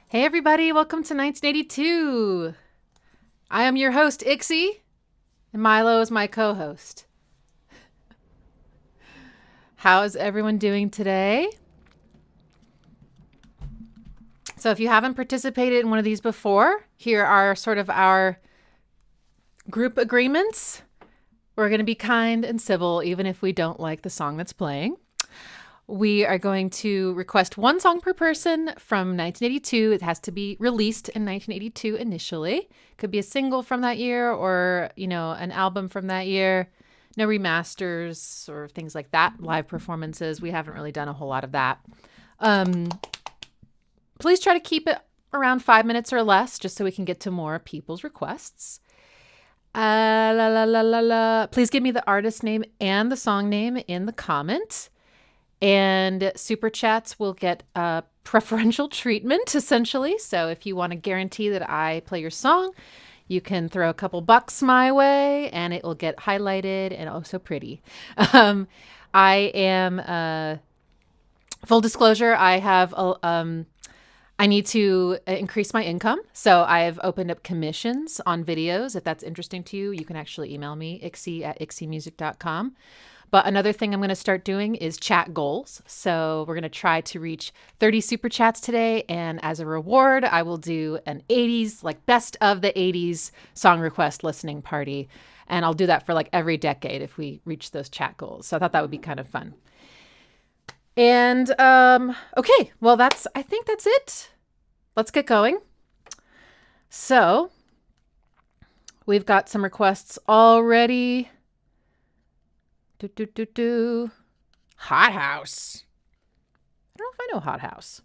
Hey everybody, welcome to 1982. I am your host, Ixie, and Milo is my co-host. How is everyone doing today? So if you haven't participated in one of these before, here are sort of our group agreements. We're going to be kind and civil even if we don't like the song that's playing. We are going to request one song per person from 1982. It has to be released in 1982 initially. Could be a single from that year or, an album from that year. No remasters or things like that. Live performances. We haven't really done a whole lot of that. Please try to keep it around 5 minutes or less just so we can get to more people's requests. Please give me the artist name and the song name in the comment. And super chats will get preferential treatment, essentially. So if you want to guarantee that I play your song, you can throw a couple bucks my way and it will get highlighted and oh so pretty. I am, full disclosure, I need to increase my income. So I've opened up commissions on videos. If that's interesting to you, you can actually email me, ixie@ixiemusic.com. But another thing I'm going to start doing is chat goals. So we're going to try to reach 30 super chats today. And as a reward, I will do an 80s, like best of the 80s song request listening party. And I'll do that for like every decade if we reach those chat goals. So I thought that would be kind of fun. And okay, well, I think that's it. Let's get going. So we've got some requests already. Hot House. I don't know if I know Hot House.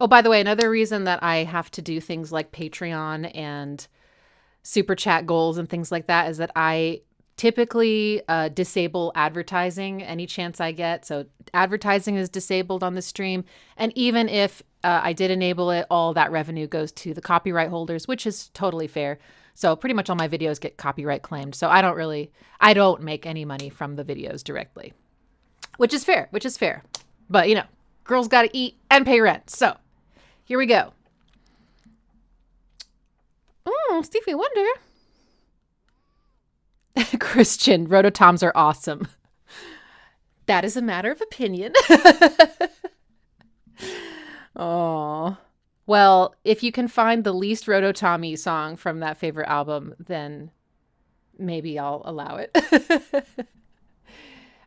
Oh, by the way, another reason that I have to do things like Patreon and super chat goals and things like that is that I typically disable advertising any chance I get. So advertising is disabled on the stream. And even if I did enable it, all that revenue goes to the copyright holders, which is totally fair. So pretty much all my videos get copyright claimed. So I don't make any money from the videos directly, which is fair. But, girls got to eat and pay rent. So here we go. Stevie Wonder. Christian, rototoms are awesome. That is a matter of opinion. Oh. Well, if you can find the least rototommy song from that favorite album, then maybe I'll allow it.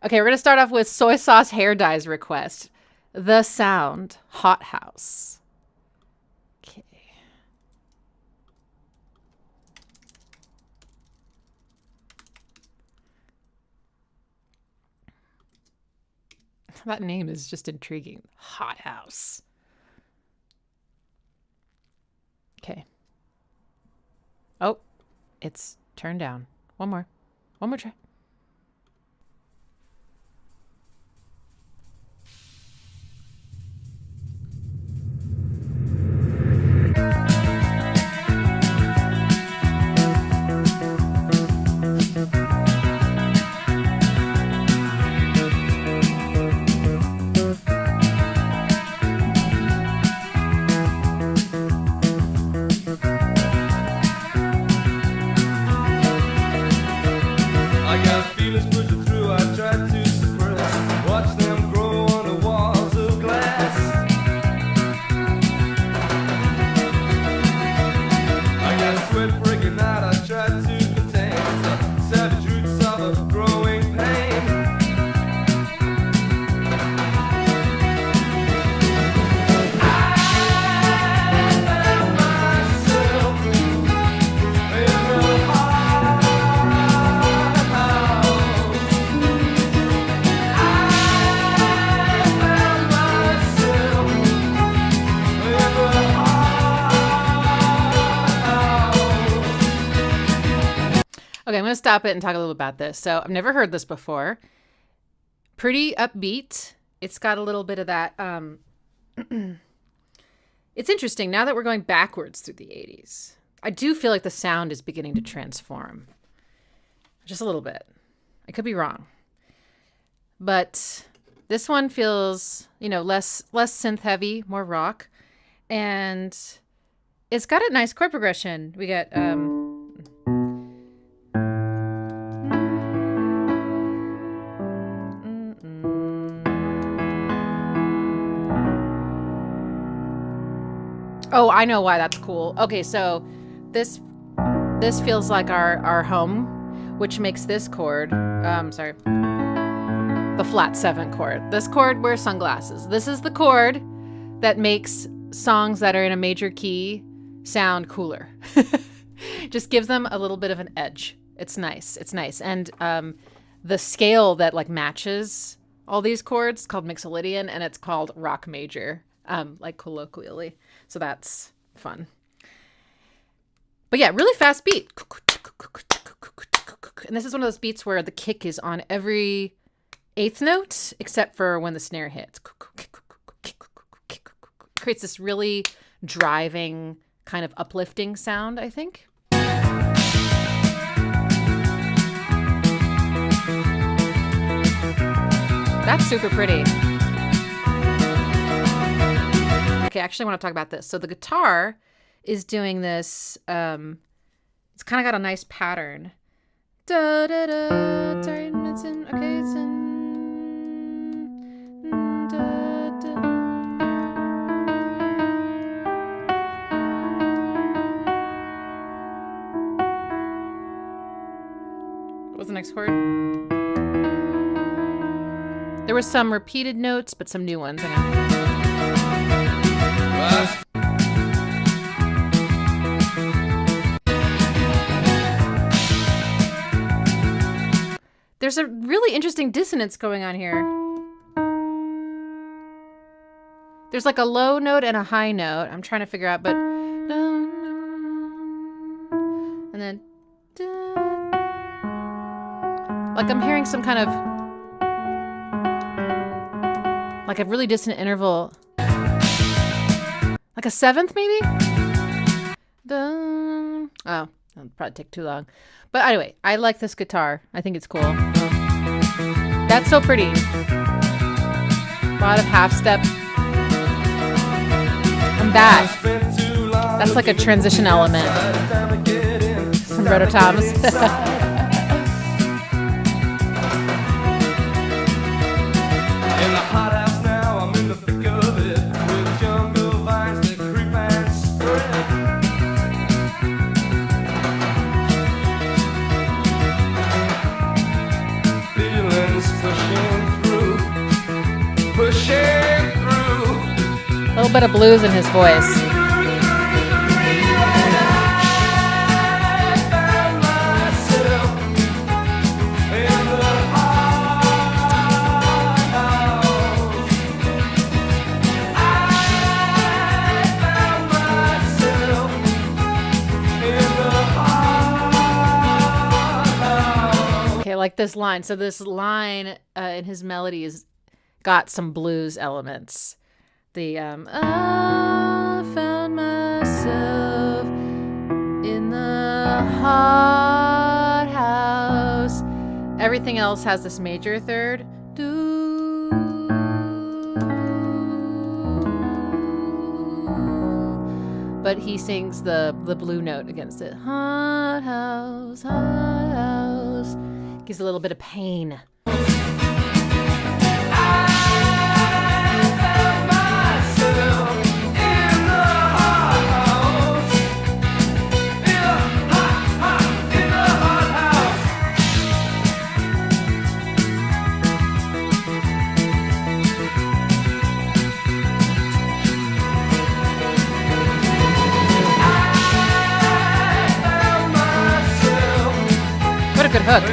Okay, we're going to start off with Soy Sauce Hair Dye's request. The Sound, Hot House. Okay. That name is just intriguing. Hot House. Okay. Oh, it's turned down. One more try. Okay, I'm going to stop it and talk a little about this. So I've never heard this before. Pretty upbeat. It's got a little bit of that. It's interesting now that we're going backwards through the 80s. I do feel like the sound is beginning to transform. Just a little bit. I could be wrong. But this one feels, less synth heavy, more rock. And it's got a nice chord progression. We got oh, I know why that's cool. Okay, so this feels like our home, which makes this chord, sorry, the flat 7 chord. This chord wears sunglasses. This is the chord that makes songs that are in a major key sound cooler. Just gives them a little bit of an edge. It's nice. It's nice. And the scale that like matches all these chords is called Mixolydian, and it's called rock major, like colloquially. So that's fun. But yeah, really fast beat. And this is one of those beats where the kick is on every 8th note, except for when the snare hits. Creates this really driving, kind of uplifting sound, I think. That's super pretty. Okay, actually I want to talk about this. So the guitar is doing this, it's kind of got a nice pattern. Da, da, da, sorry, it's in, okay, it's in, da, da. What was the next chord? There were some repeated notes, but some new ones. Hang on. There's a really interesting dissonance going on here. There's like a low note and a high note. I'm trying to figure out, but... And then... Like I'm hearing some kind of... Like a really dissonant interval. Like a 7th, maybe? Oh, that'll probably take too long. But anyway, I like this guitar. I think it's cool. That's so pretty. A lot of half step. And that's like a transition element. Some roto toms. A little bit of blues in his voice. Okay, like this line. So this line in his melody has got some blues elements. The I found myself in the hot house. Everything else has this major third. Do. But he sings the blue note against it. Hot house, hot house. Gives a little bit of pain. What a good hook.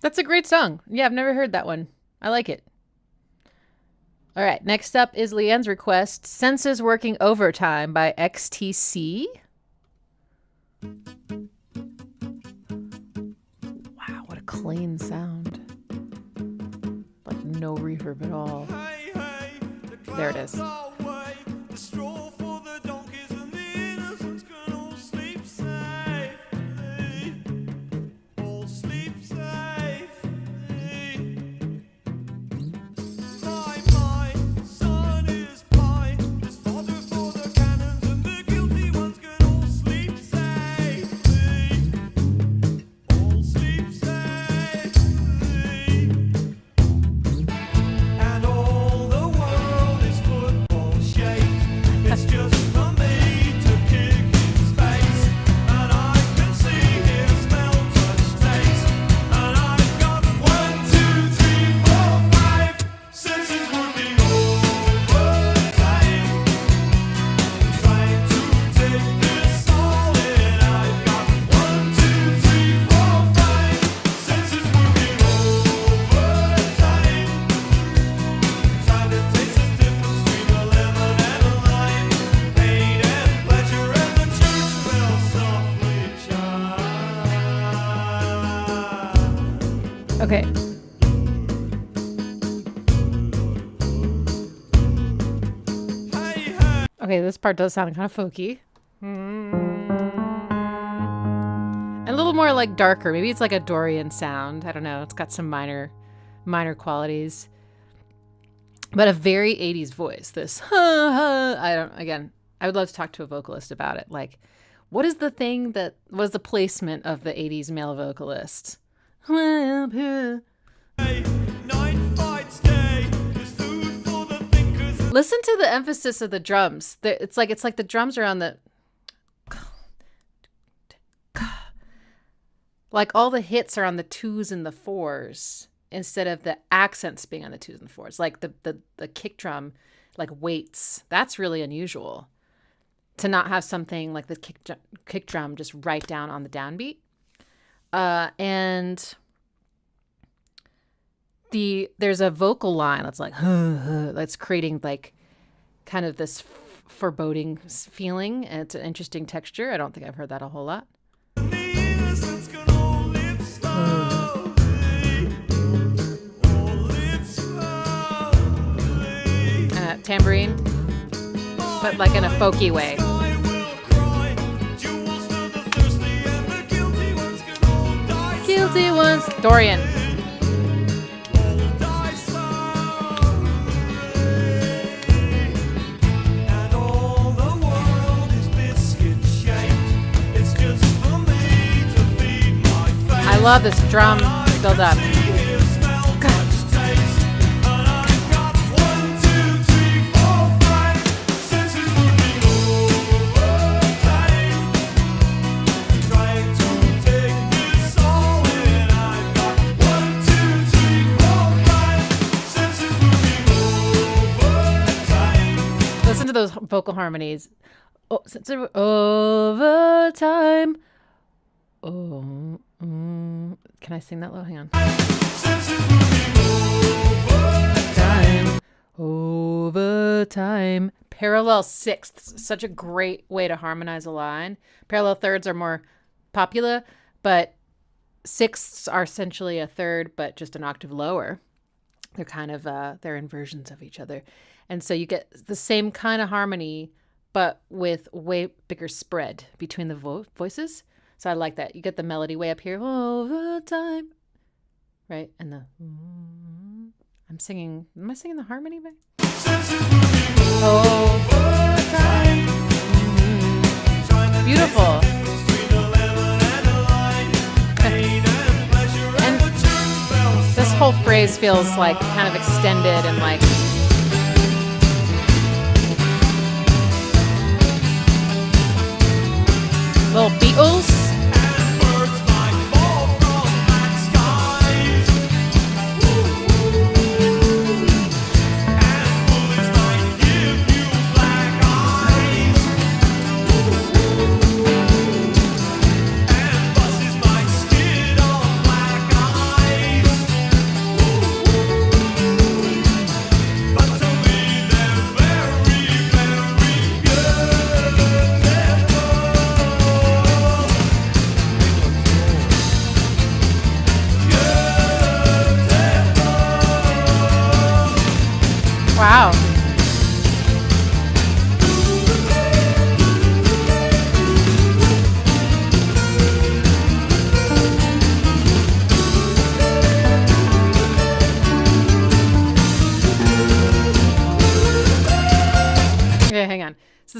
That's a great song. Yeah, I've never heard that one. I like it. All right, next up is Leanne's request, Senses Working Overtime by XTC. Wow, what a clean sound. Like no reverb at all. There it is. Okay. Okay, this part does sound kind of folky. And a little more like darker. Maybe it's like a Dorian sound. I don't know. It's got some minor qualities. But a very 80s voice. This I would love to talk to a vocalist about it. Like, what is the thing that was the placement of the 80s male vocalist? Listen to the emphasis of the drums. It's like the drums are on the, like all the hits are on the 2s and the 4s instead of the accents being on the 2s and the 4s. Like the kick drum like waits. That's really unusual to not have something like the kick drum just right down on the downbeat. And there's a vocal line that's like that's creating like kind of this foreboding feeling, and it's an interesting texture. I don't think I've heard that a whole lot. Tambourine, but like in a folky way. Guilty ones. Dorian. I love this drum build up. Listen to those vocal harmonies. Oh, overtime. Oh, can I sing that low? Hang on. Overtime. Parallel sixths. Such a great way to harmonize a line. Parallel thirds are more popular, but sixths are essentially a third, but just an octave lower. They're kind of, they're inversions of each other. And so you get the same kind of harmony, but with way bigger spread between the voices. So I like that. You get the melody way up here. Overtime. Right? And the... I'm singing... Am I singing the harmony back? Overtime. Beautiful. And this whole phrase feels like kind of extended and like... Little Beatles.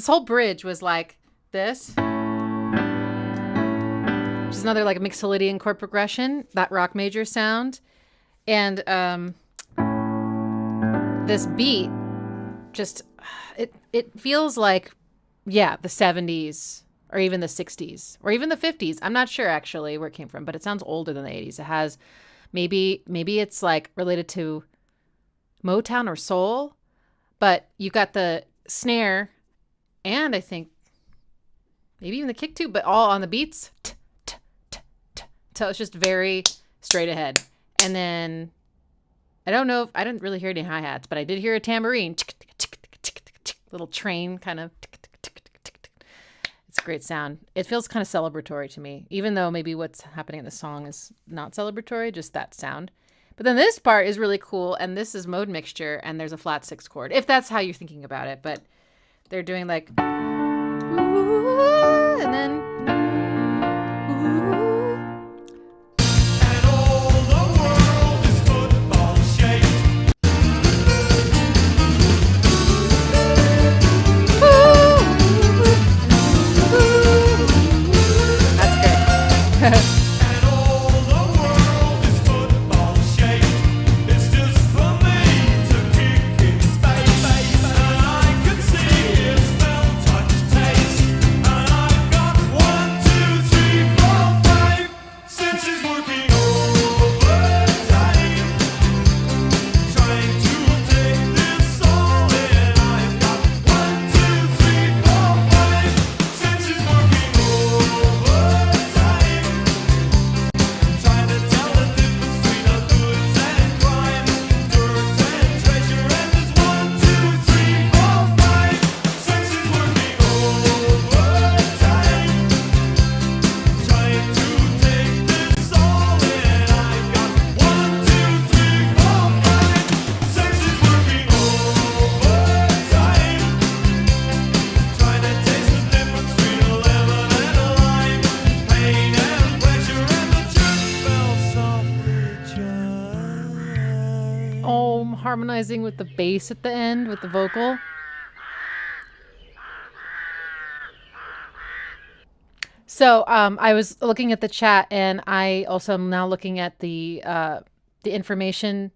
this whole bridge was like this, which is another like Mixolydian chord progression, that rock major sound. And this beat just, it feels like, yeah, the 70s or even the 60s or even the 50s. I'm not sure actually where it came from, but it sounds older than the 80s. It has maybe it's like related to Motown or soul, but you got the snare and I think maybe even the kick too, but all on the beats. So it's just very straight ahead. And then I don't know if I didn't really hear any hi-hats, but I did hear a tambourine, little train kind of. It's a great sound. It feels kind of celebratory to me, even though maybe what's happening in the song is not celebratory, just that sound. But then this part is really cool, and this is mode mixture, and there's a flat 6 chord, if that's how you're thinking about it. But they're doing like, and then, and all the world is football shaped. That's great. Harmonizing with the bass at the end with the vocal. So I was looking at the chat, and I also am now looking at the information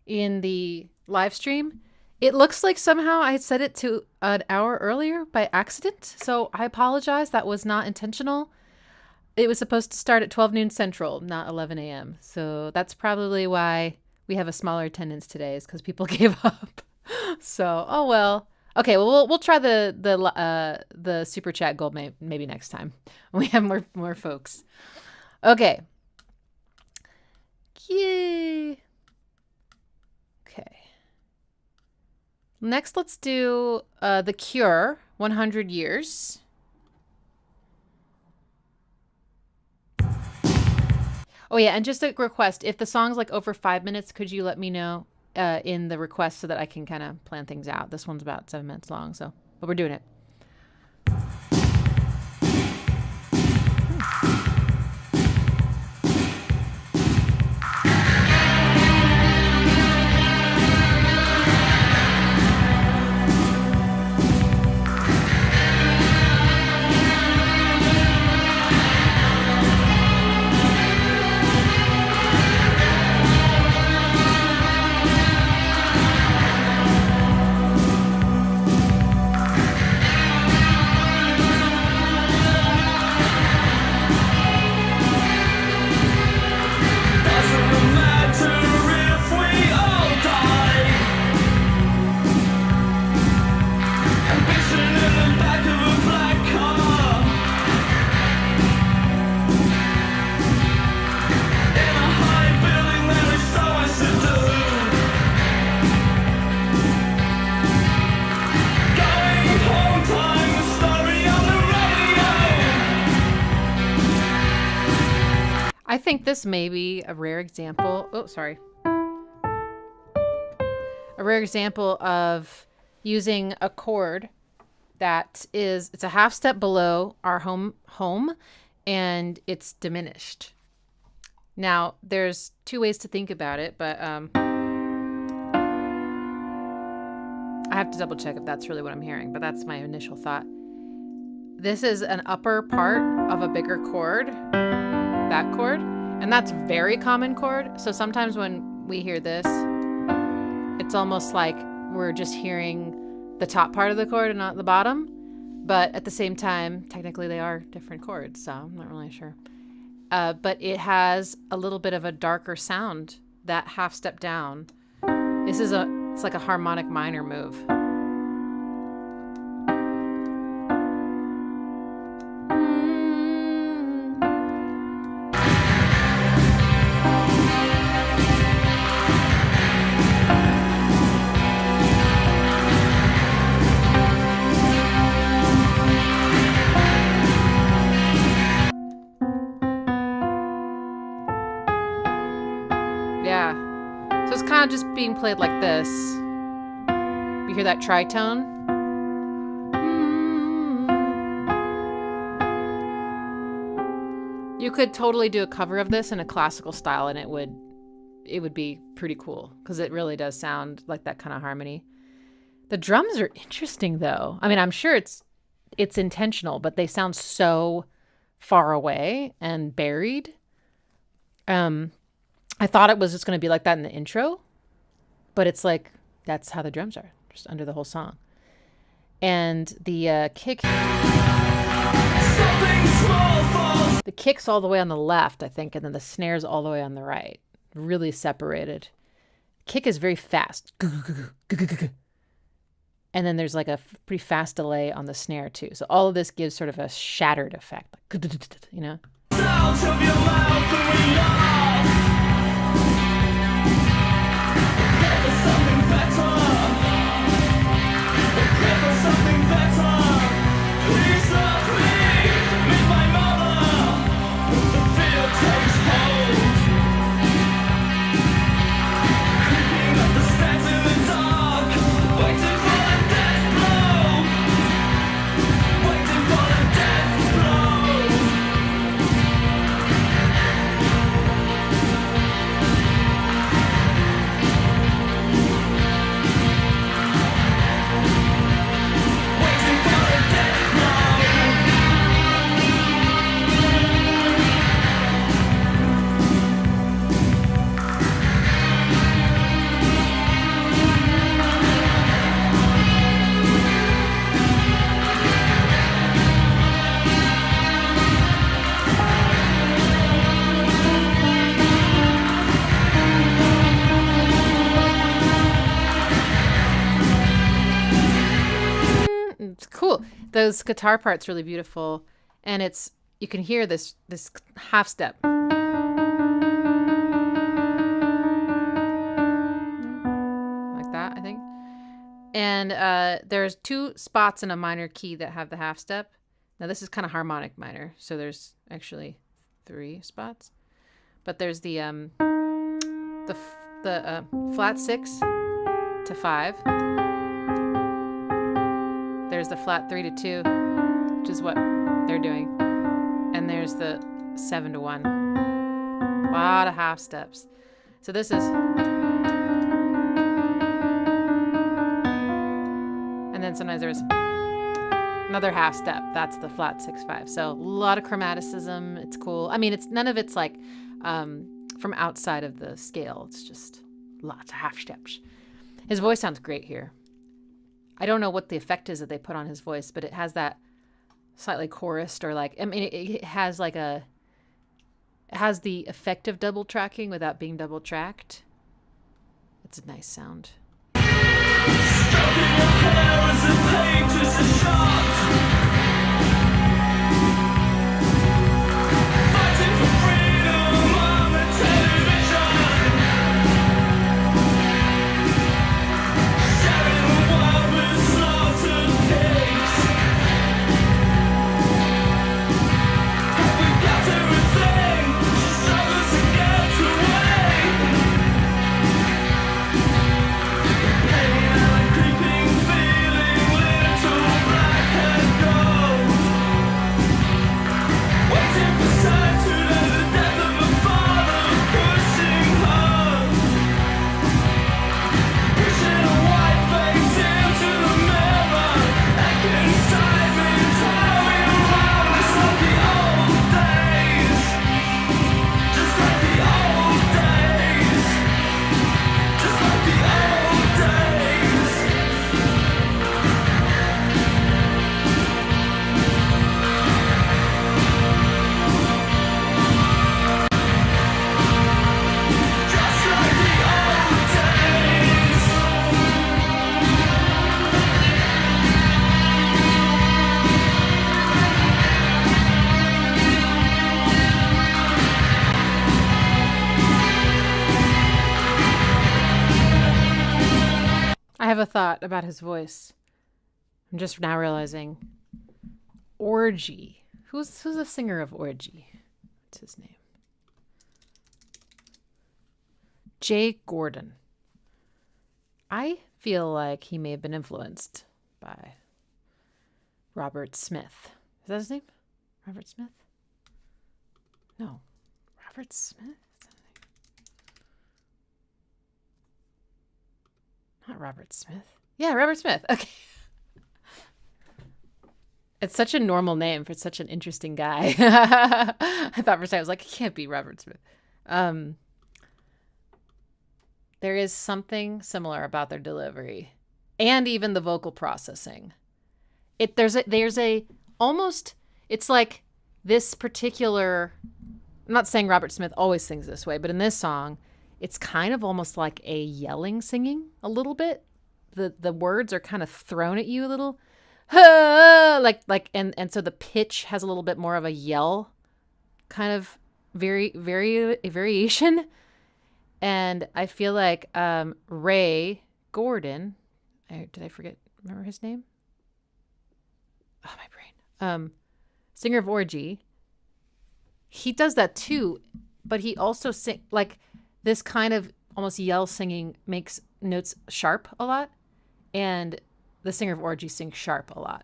in the live stream. It looks like somehow I had set it to an hour earlier by accident. So I apologize. That was not intentional. It was supposed to start at 12 noon Central, not 11 a.m. So that's probably why we have a smaller attendance today, is because people gave up. So, oh well. Okay, well we'll try the super chat goal maybe next time when we have more folks. Okay. Yay. Okay. Next, let's do The Cure, 100 Years. Oh yeah, and just a request, if the song's like over 5 minutes, could you let me know in the request so that I can kind of plan things out. This one's about 7 minutes long, so, but we're doing it. I think this may be a rare example. Oh, sorry. A rare example of using a chord that is, it's a half step below our home, and it's diminished. Now, there's two ways to think about it, but I have to double check if that's really what I'm hearing, but that's my initial thought. This is an upper part of a bigger chord, that chord, and that's very common chord. So sometimes when we hear this, it's almost like we're just hearing the top part of the chord and not the bottom. But at the same time, technically they are different chords, so I'm not really sure. But it has a little bit of a darker sound, that half step down. It's like a harmonic minor move. So it's kind of just being played like this. You hear that tritone? You could totally do a cover of this in a classical style and it would be pretty cool because it really does sound like that kind of harmony. The drums are interesting though. I mean, I'm sure it's intentional, but they sound so far away and buried. I thought it was just going to be like that in the intro, but it's like, that's how the drums are, just under the whole song. And the kick's all the way on the left, I think, and then the snare's all the way on the right, really separated. Kick is very fast. And then there's like a pretty fast delay on the snare too. So all of this gives sort of a shattered effect, like, you know? Sounds of your mouth and we laugh. Something better. Something better. Please love me, meet my mother. The fear takes hold. Creeping up the stairs in the dark, waiting for a death blow. Waiting for a death blow. Cool. Those guitar parts really beautiful, and you can hear this half step. Like that, I think. And there's two spots in a minor key that have the half step. Now this is kind of harmonic minor, so there's actually 3 spots. But there's the flat 6 to 5. There's the flat 3 to 2, which is what they're doing. And there's the 7 to 1. A lot of half steps. So this is... And then sometimes there's another half step. That's the flat 6/5. So a lot of chromaticism. It's cool. I mean, none of it's like from outside of the scale. It's just lots of half steps. His voice sounds great here. I don't know what the effect is that they put on his voice, but it has that slightly chorused or like, I mean, it has like it has the effect of double tracking without being double tracked. It's a nice sound. have a thought about his voice. I'm just now realizing. Orgy. Who's the singer of Orgy? What's his name? Jay Gordon. I feel like he may have been influenced by Robert Smith. Is that his name? Robert Smith? No. Robert Smith? Not Robert Smith. Yeah, Robert Smith. Okay. It's such a normal name for such an interesting guy. I thought for a second, I was like, it can't be Robert Smith. There is something similar about their delivery and even the vocal processing. There's a almost, it's like this particular, I'm not saying Robert Smith always sings this way, but in this song, it's kind of almost like a yelling singing a little bit. The words are kind of thrown at you a little, and so the pitch has a little bit more of a yell kind of variation. And I feel like Ray Gordon, did I forget? Remember his name? Oh, my brain. Singer of Orgy. He does that too, but he also like this kind of almost yell singing makes notes sharp a lot, and the singer of Orgy sings sharp a lot.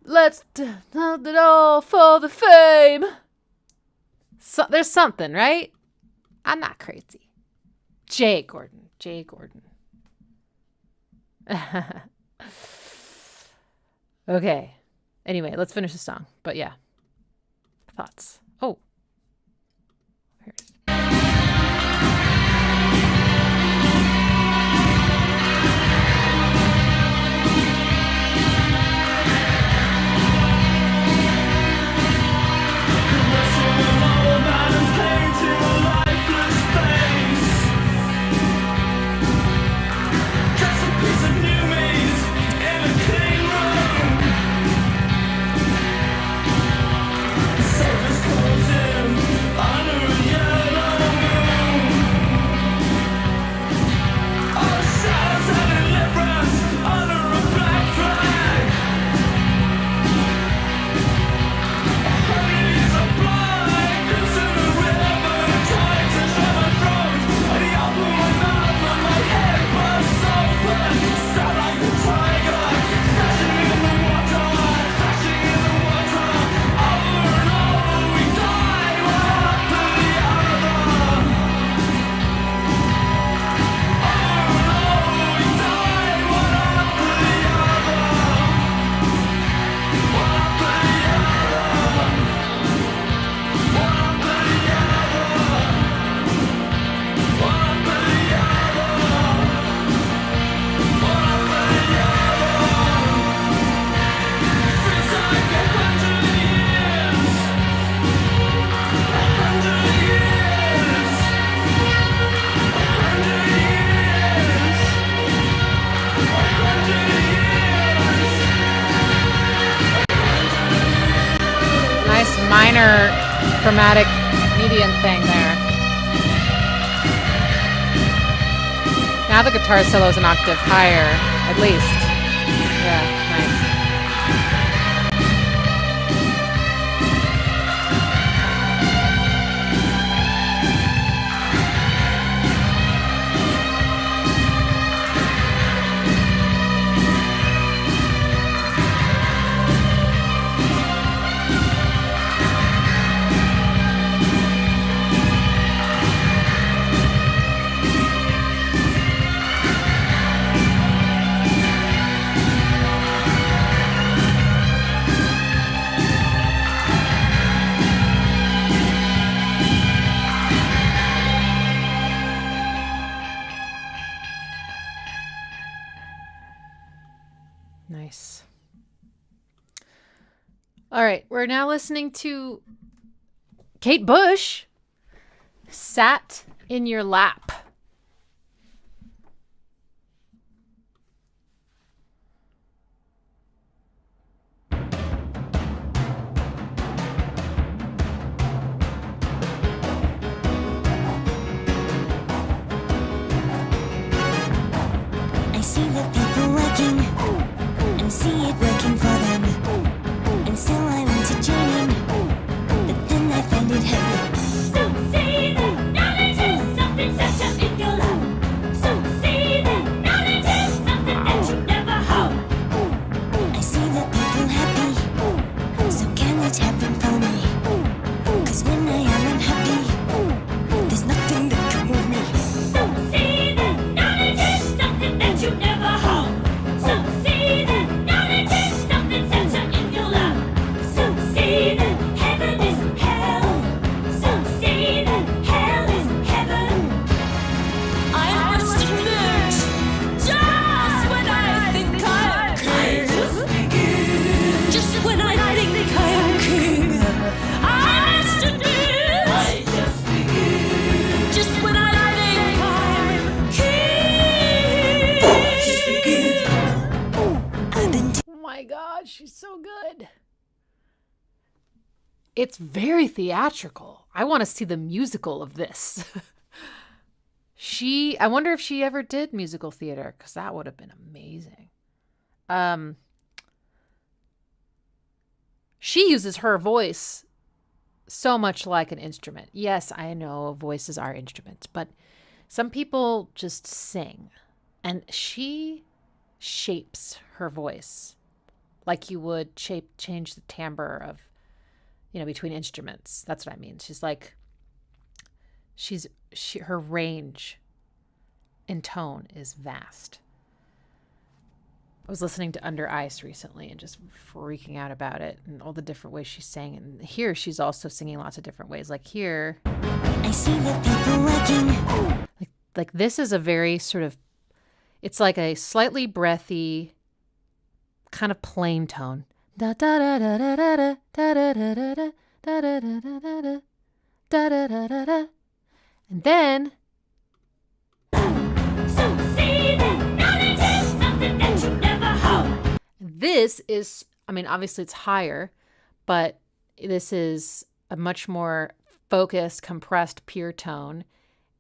Let's do it all for the fame. So there's something, right? I'm not crazy. Jay Gordon. Okay. Anyway, let's finish the song. But yeah. Thoughts. Oh. Here it is. Minor chromatic median thing there. Now the guitar solo is an octave higher, at least. Yeah, nice. Nice. All right, we're now listening to Kate Bush, Sat in Your Lap. it's very theatrical. I want to see the musical of this. I wonder if she ever did musical theater, because that would have been amazing. She uses her voice so much like an instrument. Yes, I know voices are instruments, but some people just sing, and she shapes her voice like you would change the timbre of, between instruments. That's what I mean. She's like, her range in tone is vast. I was listening to Under Ice recently and just freaking out about it and all the different ways she sang. And here she's also singing lots of different ways. Like here, I see the people working. Like this is a very sort of, it's like a slightly breathy, kind of plain tone. Da da da da da da da da da da da da da da da da da da da da. And then this is, obviously it's higher, but this is a much more focused, compressed, pure tone.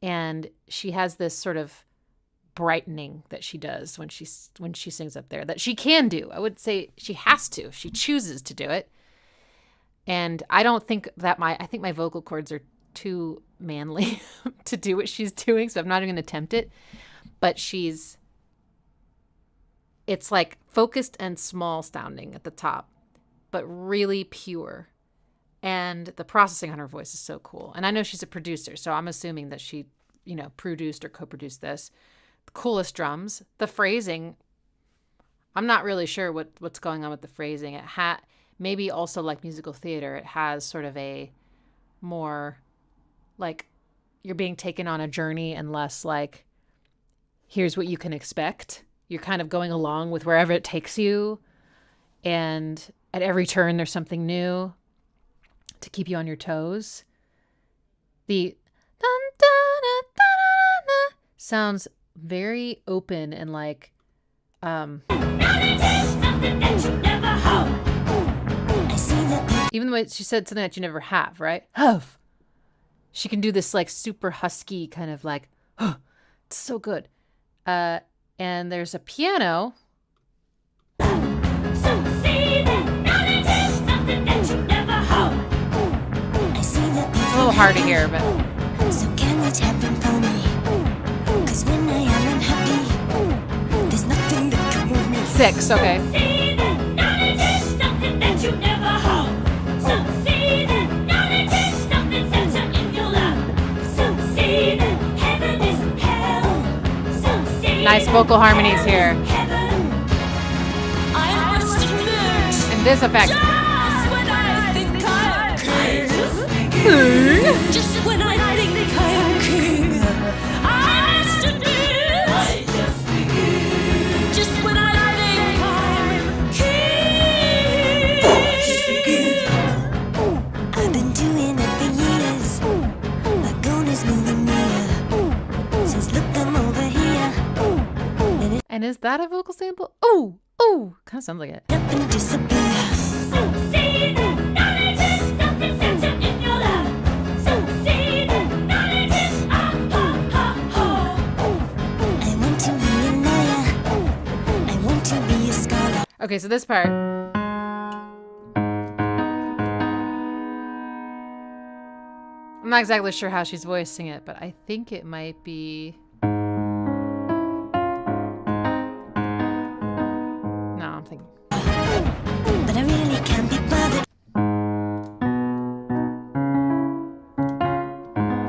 And she has this sort of brightening that she does when she sings up there that she can do. I would say she has to. She chooses to do it. And I don't think that I think my vocal cords are too manly to do what she's doing, so I'm not even going to attempt it. But it's like focused and small sounding at the top, but really pure. And the processing on her voice is so cool. And I know she's a producer, so I'm assuming that she, produced or co-produced this. The coolest drums. The phrasing, I'm not really sure what's going on with the phrasing. It maybe also like musical theater, it has sort of a more like you're being taken on a journey and less like, here's what you can expect. You're kind of going along with wherever it takes you. And at every turn, there's something new to keep you on your toes. The dun, dun, dun, dun, dun, sounds very open and like, even the way she said something that you never have, right? Have. She can do this like super husky kind of like, it's so good. And there's a piano. It's a little hard to hear, but. So can it happen for me? 'Cause when I am unhappy, there's nothing that can move me. 6, okay. Nice vocal harmonies here. And this effect. Just when I think I am king, I must admit. Just when I think I'm king. I've been doing it for years. My goal is moving near. Says look, I'm over here. And is that a vocal sample? Oh, kind of sounds like it. Up and disappear. Okay, so this part. I'm not exactly sure how she's voicing it, but I think it might be. No, I'm thinking. But I really can't be bothered.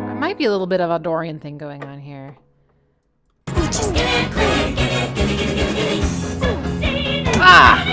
There might be a little bit of a Dorian thing going on here. Ah!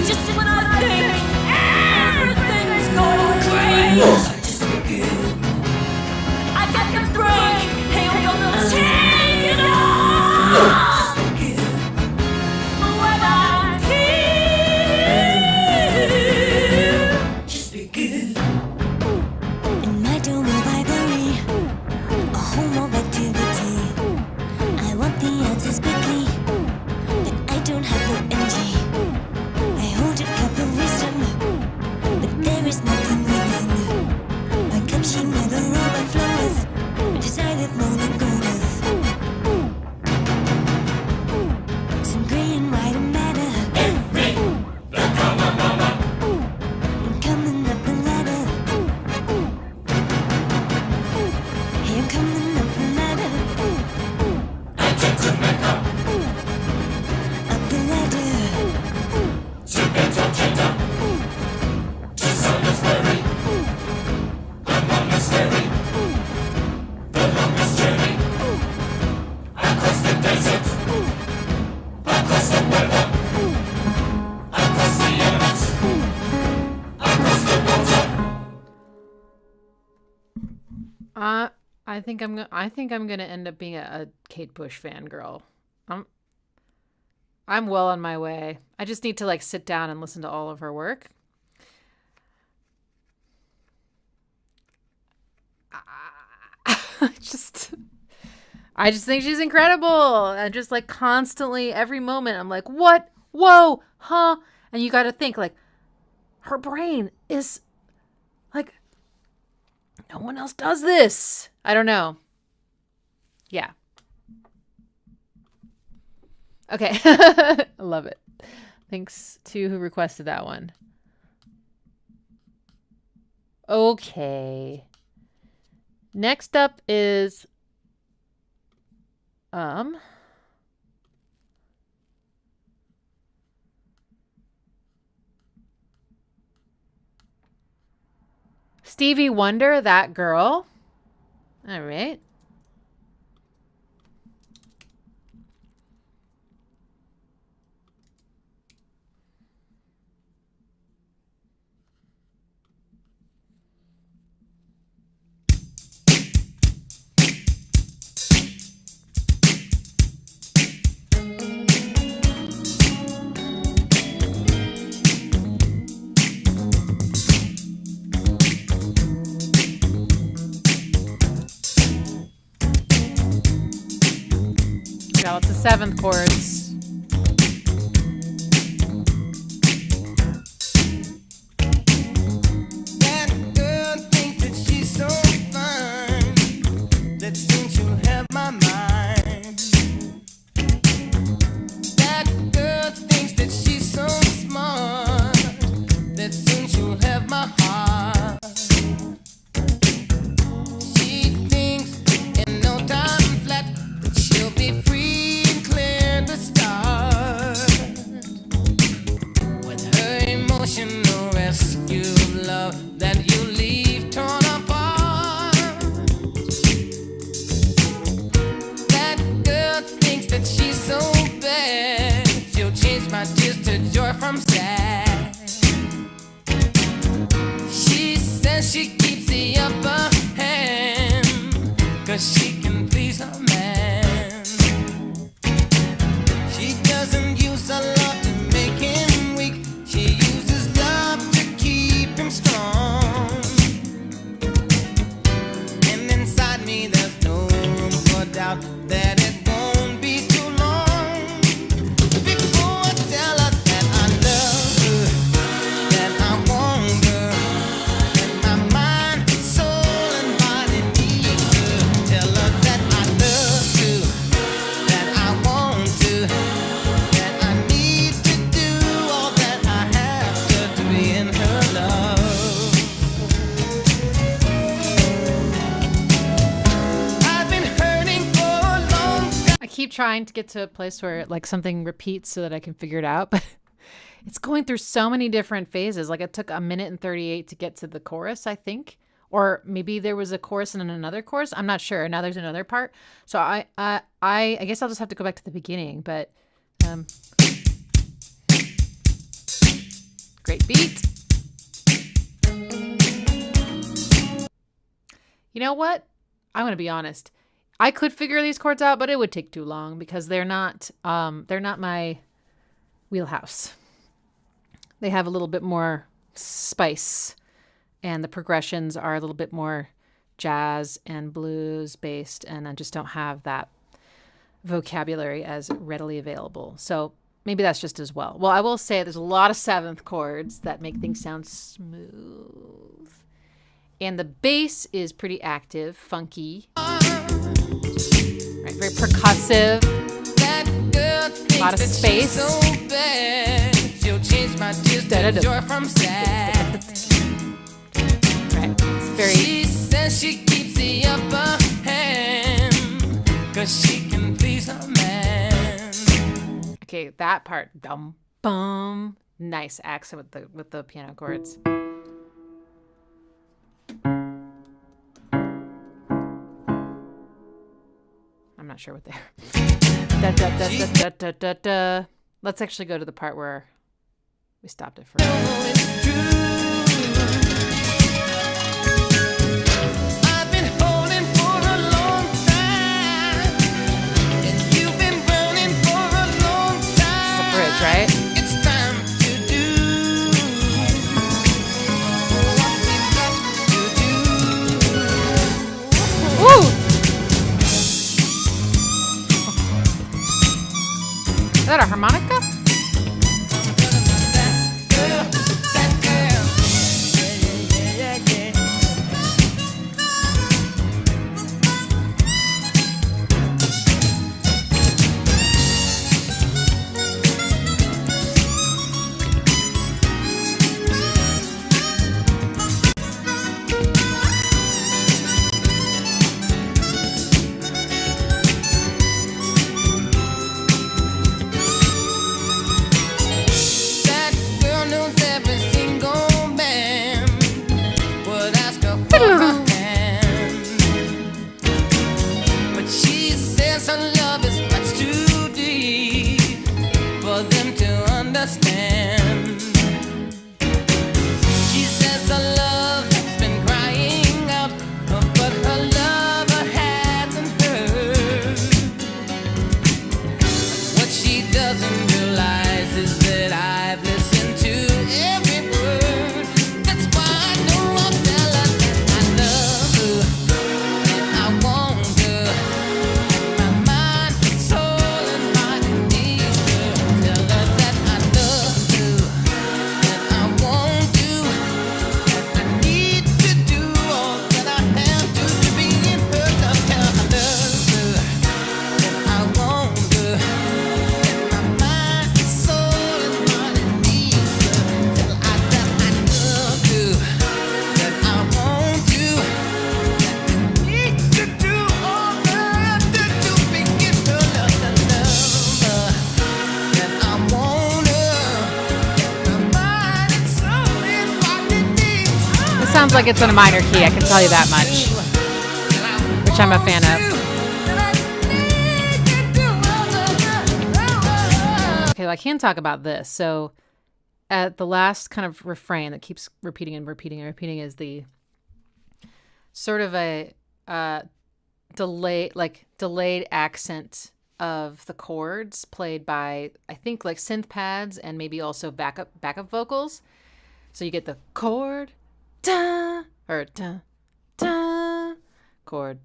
Just when I think everything's going answers quickly, but I don't have no energy. I hold a cup of wisdom, but there is nothing within. My cup she never overfloweth, but decided more than goodeth. Some grey and white matter. I'm coming up the ladder. Hey, I'm coming up the ladder. Up the ladder. I think I'm gonna end up being a Kate Bush fangirl. I'm well on my way. I just need to like sit down and listen to all of her work. I just think she's incredible. And just like constantly, every moment, I'm like, what? Whoa, huh? And you got to think like, her brain is like, no one else does this. I don't know. Yeah. Okay. I love it. Thanks to who requested that one. Okay. Next up is Stevie Wonder, That Girl. All right. Now it's the seventh chords. That girl thinks that she's so fine. That soon she'll have my mind. That girl thinks that she's so smart. That soon she'll have my heart. She thinks in no time flat that she'll be free and clear to start. With her emotional rescue love that you leave torn apart. That girl thinks that she's so bad. She'll change my tears to joy from sad. She says she keeps the upper hand, 'cause she can please her man. She doesn't use a lot to make him weak. She uses love to keep him strong. And inside me there's no room for doubt that it won't be too long before I tell her that I love her, that I want her, that my mind, soul and body need her. Tell her that I love to, that I want to, that I need to do all that I have to be in her love. I've been hurting for a long time. I keep trying to get to a place where like something repeats so that I can figure it out, but it's going through so many different phases. Like it took 1:38 to get to the chorus, I think. Or maybe there was a chorus and then another chorus. I'm not sure. Now there's another part. So I guess I'll just have to go back to the beginning, but great beat. You know what? I'm going to be honest. I could figure these chords out, but it would take too long because they're not my wheelhouse. They have a little bit more spice, and the progressions are a little bit more jazz and blues based, and I just don't have that vocabulary as readily available. So maybe that's just as well. Well, I will say there's a lot of seventh chords that make things sound smooth. And the bass is pretty active, funky, right, very percussive, a lot of space. Right, it's very... She says she keeps the upper hand 'cause she can please her man. Okay, that part, bum bum, nice accent with the piano chords. I'm not sure what they are. Da, da, da, da, da, da, da, da. Let's actually go to the part where we stopped it for a minute. I've been holding for a long time, and you've been running for a long time. It's a bridge, right? It's time to do what we've got to do. Woo! Is that a harmonica? That girl. Yeah, yeah, yeah. That girl knows every single man would ask her for her hand. But she says her love is much too deep for them to understand. She says her love has been crying out, but her lover hasn't heard. What she doesn't realize is that I've listened to every word. That's why I know I'll tell her that I love her and I want her. My mind, soul, and body need her. Tell her that I love her and I want to. That I need to do all that I have to be in her love. Tell her I love her and I want her. My mind, soul, and body needs her. Tell her that I love you, that I want you, that I need to do all that I have to do to get her love. I love her, that I want her. My mind and soul and body needs her. This sounds like it's in a minor key, I can tell you that much, which I'm a fan of. Okay, well, I can talk about this. So at the last kind of refrain that keeps repeating and repeating and repeating is the sort of a delayed accent of the chords played by, I think, like synth pads and maybe also backup vocals. So you get the chord, da, or da, da, chord,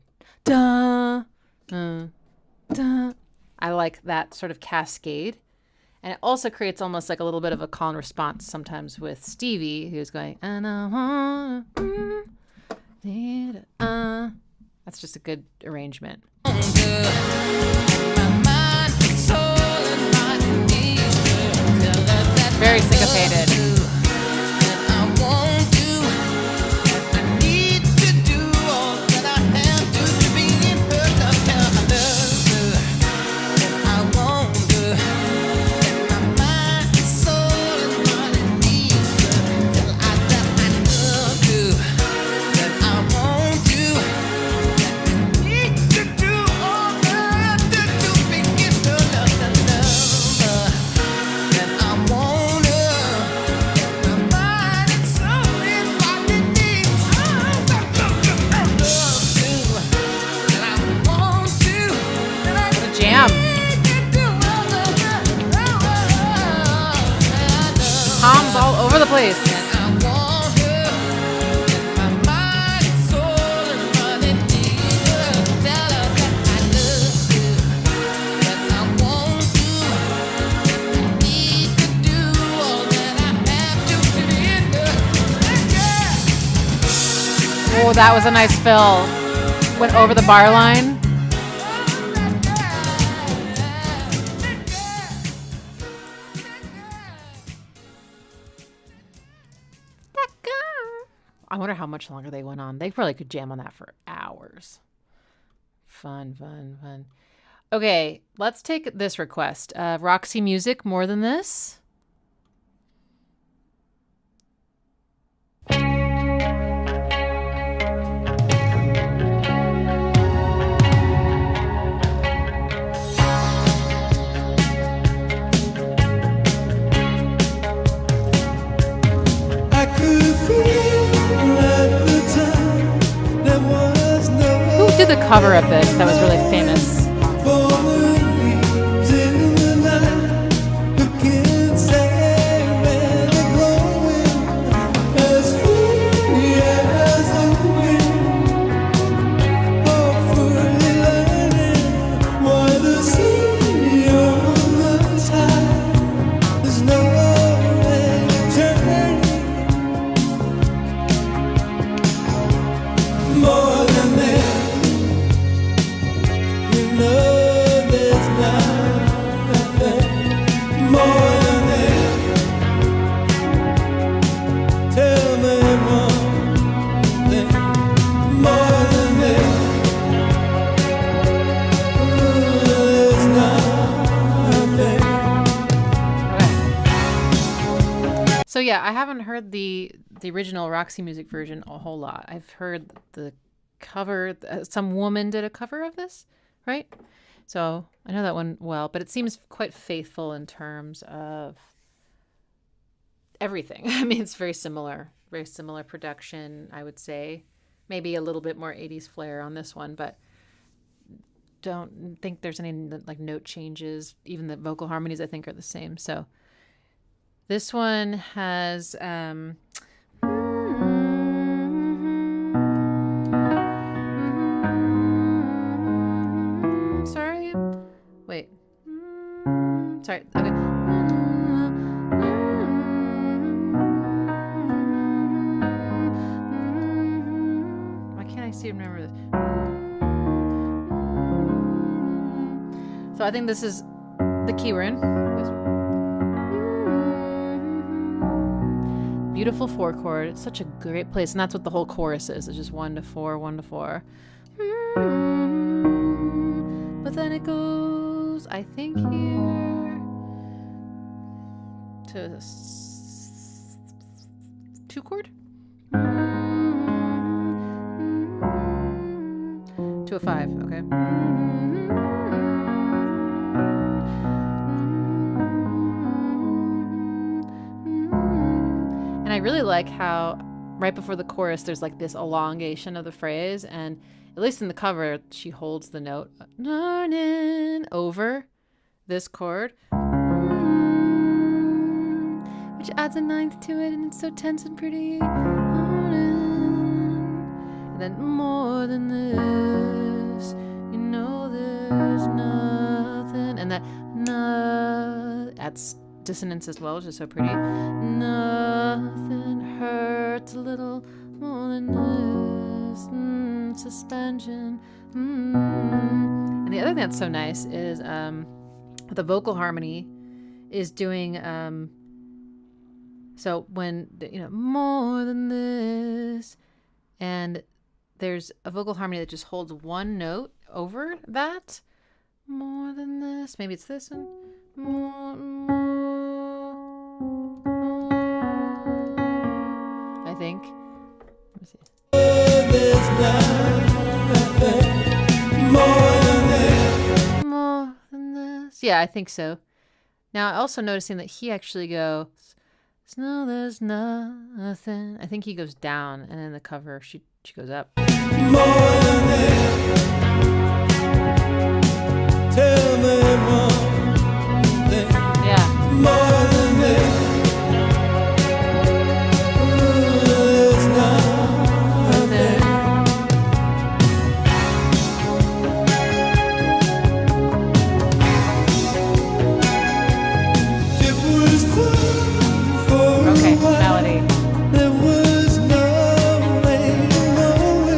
da, da. I like that sort of cascade. And it also creates almost like a little bit of a call and response sometimes with Stevie, who's going, and I wanna, that's just a good arrangement. Very syncopated. Jam. Toms all over the place. that was a nice fill. Went over the bar line. I wonder how much longer they went on. They probably could jam on that for hours. Fun, fun, fun. Okay, let's take this request. Roxy music, More Than This. Who did the cover of this that was really famous? So yeah, I haven't heard the original Roxy music version a whole lot. I've heard the cover. Some woman did a cover of this, right? So I know that one well, but it seems quite faithful in terms of everything. I mean, it's very similar production, I would say. Maybe a little bit more 80s flair on this one, but don't think there's any like note changes. Even the vocal harmonies, I think, are the same. So this one has sorry. Wait. Sorry. Okay. Why can't I see remember this? So I think this is the key we're in. This one. Beautiful 4 chord. It's such a great place, and that's what the whole chorus is. It's just 1 to 4, 1 to 4. But then it goes, I think, here to 2 chord. To a 5. Okay. And I really like how right before the chorus there's like this elongation of the phrase, and at least in the cover she holds the note over this chord, which adds a 9th to it, and it's so tense and pretty. And then more than this, you know there's nothing, and that adds dissonance as well, which is so pretty. Nothing hurts a little more than this. Suspension. And the other thing that's so nice is the vocal harmony is doing so when more than this, and there's a vocal harmony that just holds one note over that. More than this. Maybe it's this one. More. I think. Let me see. More than this. Yeah, I think so. Now, also noticing that he actually goes, no, there's nothing. I think he goes down, and in the cover, she goes up. More than this. Tell me more than Yeah. more than this. There's nothing. It was fun for Okay, a while. melody. There was no way knowing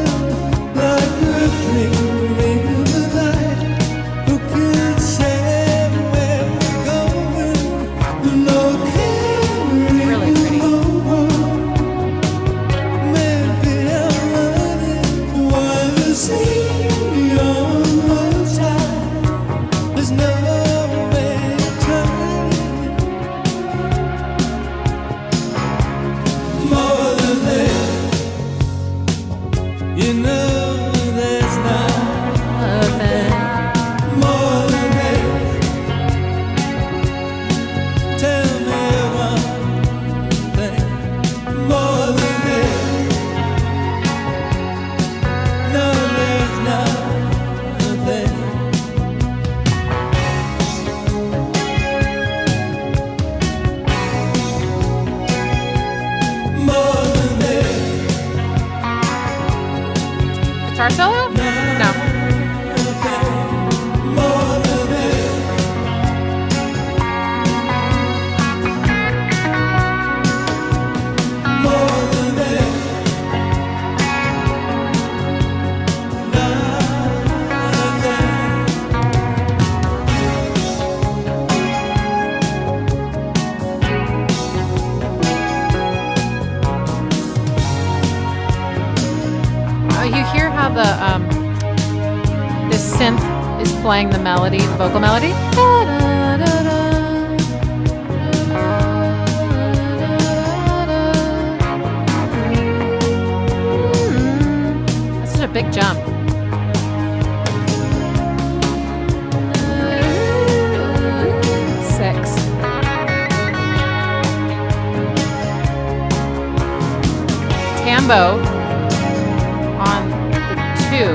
guitar solo? No. You hear how the synth is playing the melody, the vocal melody. That's such a big jump. Six. Tambo. On the 2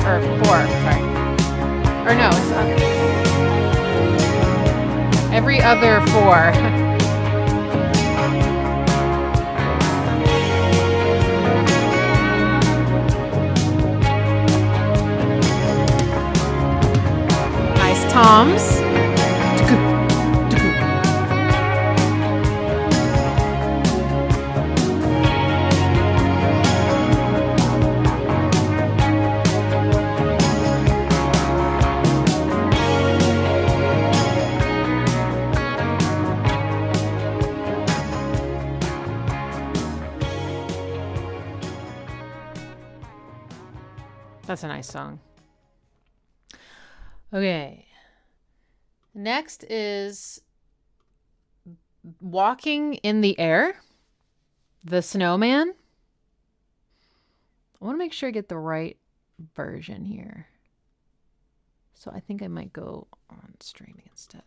or 4, sorry. Or no, it's every other 4. Nice toms. That's a nice song. Okay. Next is Walking in the Air, The Snowman. I want to make sure I get the right version here. So I think I might go on streaming instead.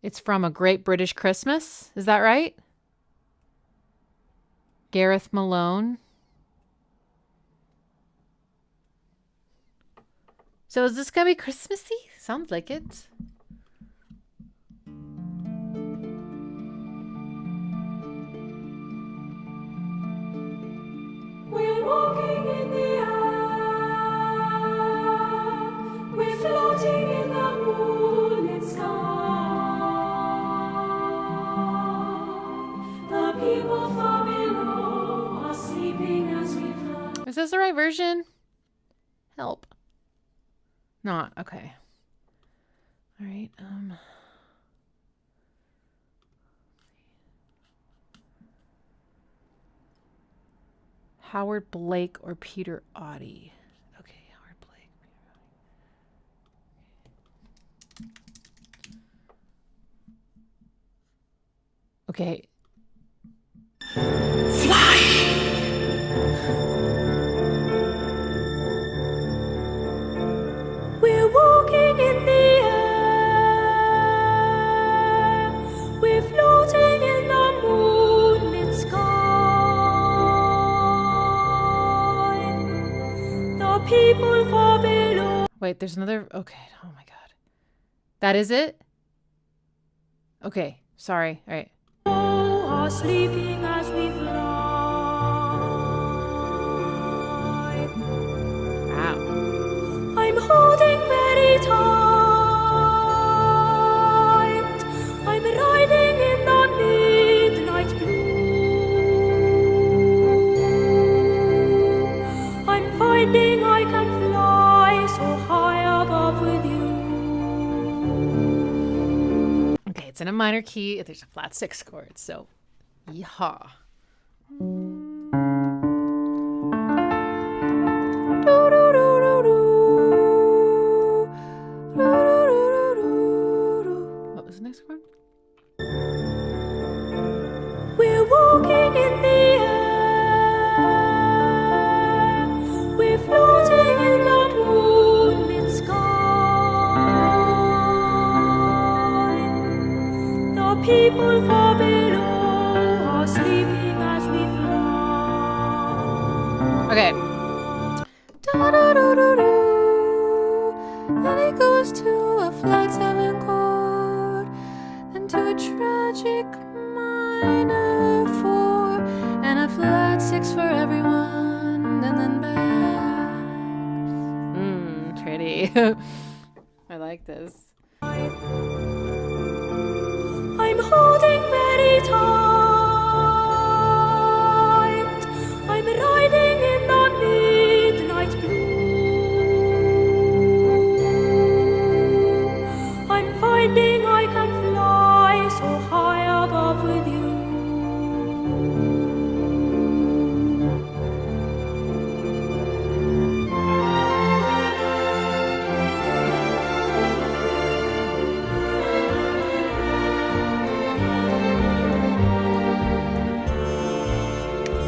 It's from A Great British Christmas. Is that right? Gareth Malone. So is this going to be Christmassy? Sounds like it. We're walking in the air. We're floating in the moonlit sky. The people far below are sleeping as we fly. Is this the right version? Help. Not. Okay. All right. Howard Blake or Peter Audie? Okay, Howard Blake, Peter Audie. Okay. We're walking in the air. We're floating in the moonlit sky. The people far below. Wait, there's another. Okay. Oh my God. That is it? Okay. Sorry. All right. Are sleeping as we fly. Wow. I'm holding very tight. I'm riding in the midnight blue. I'm finding I can fly so high above with you. Okay, it's in a minor key. There's a flat 6 chord, so yeehaw. What was the next one? We're walking in the air. We're floating in the moonlit sky. The people far below are sleeping as we fly. Okay. And it goes to a flat 7 chord, then to a track. magic minor 4 and a flat 6 for everyone, and then back. Pretty. I like this. I'm holding very tight. I'm riding in the midnight blue. I'm finding I can fly so high above with you.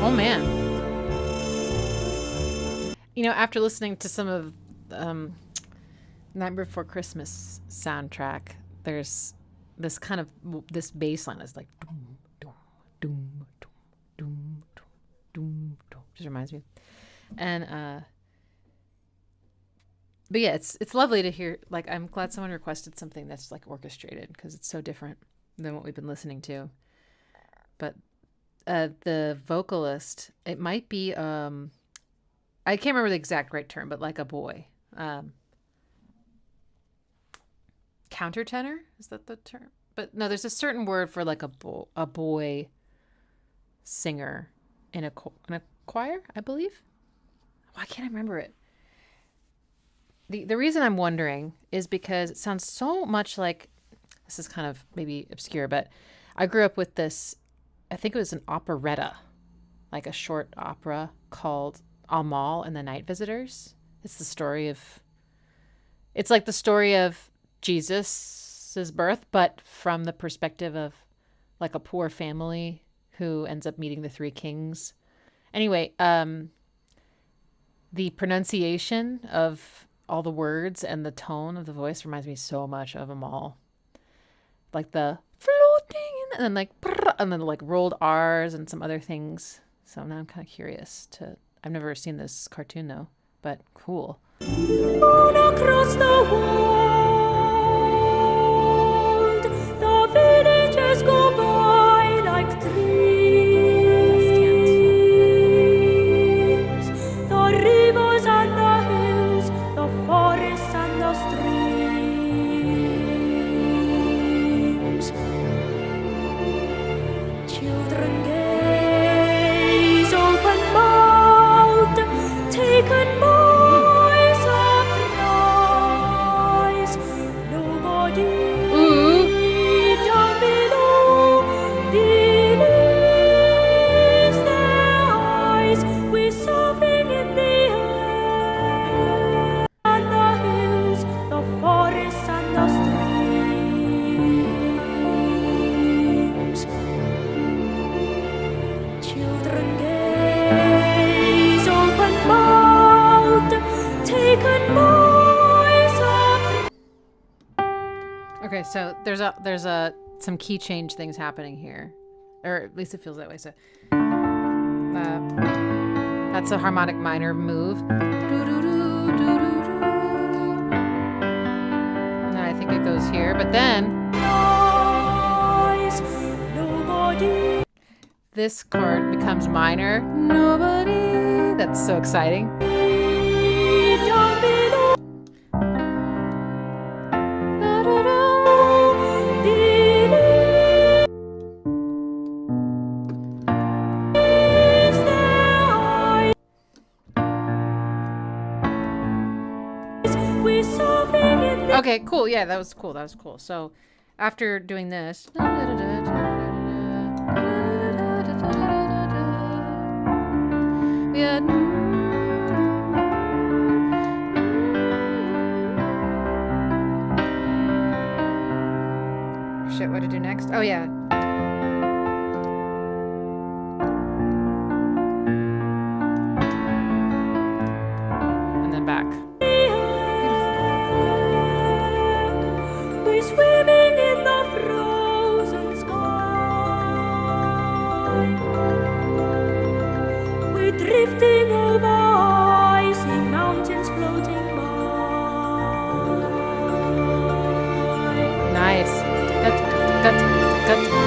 Oh man. You know, after listening to some of Night Before Christmas soundtrack, there's this kind of this bass line that's like doom doom doom doom doom doom doom. Just reminds me. And but yeah, it's lovely to hear. Like, I'm glad someone requested something that's like orchestrated, because it's so different than what we've been listening to. But the vocalist, it might be I can't remember the exact right term, but like a boy. Countertenor, is that the term? But no, there's a certain word for like a boy singer in a choir, I believe. Why can't I remember it? The reason I'm wondering is because it sounds so much like, this is kind of maybe obscure, but I grew up with this, I think it was an operetta, like a short opera called Amal and the Night Visitors. It's like the story of Jesus's birth, but from the perspective of like a poor family who ends up meeting the three kings. Anyway, the pronunciation of all the words and the tone of the voice reminds me so much of Amal. Like the floating and then like and then like rolled R's and some other things. So now I'm kind of curious I've never seen this cartoon though, but cool. All across the world, the villages go by like dreams. The rivers and the hills, the forests and the streams. Children gaze open mouthed, taken by surprise. Nobody down below believes their eyes. We're surfing in the air, and the hills, the forests and the streams. Children gaze open mouthed, taken by surprise. Okay, so there's some key change things happening here, or at least it feels that way. So that's a harmonic minor move, and then I think it goes here, but then Nobody this chord becomes minor. Nobody. That's so exciting. down below believes their eyes. We're surfing in the Okay, cool. Yeah, that was cool. So after doing this, we had shit, what to do next? Oh yeah. And then back. We're swimming in the frozen sky. We're drifting over icy mountains floating by. Nice. Cut.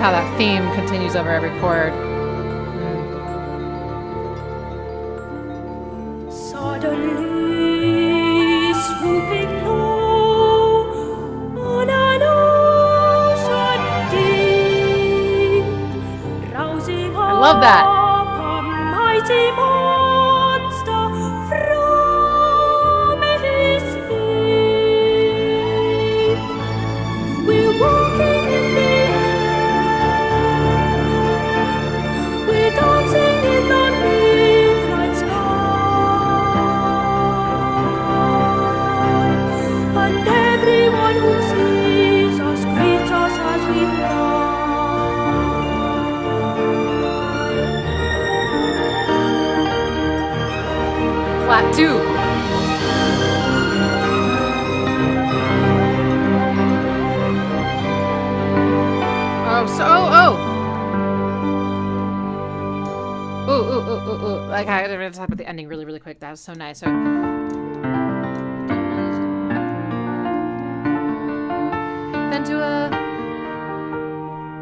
how that theme continues over every chord. Suddenly swooping low on an ocean deep, rousing I love that. up a mighty monster from his sleep. We're walking in the air, we're dancing in the midnight sky, and everyone who sees us greets us as we fly. Flat 2. Ooh. Like, I had to talk about the ending really, really quick. That was so nice. So, then to a...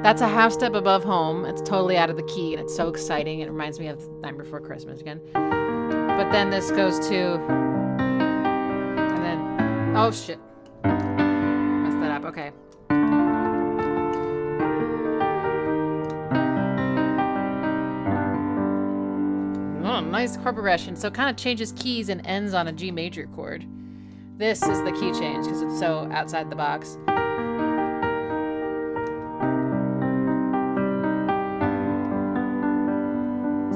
That's a half step above home. It's totally out of the key, and it's so exciting. It reminds me of Night Before Christmas again. But then this goes to... And then... Oh, shit. Messed that up. Okay. Oh, nice chord progression. So it kind of changes keys and ends on a G major chord. This is the key change because it's so outside the box.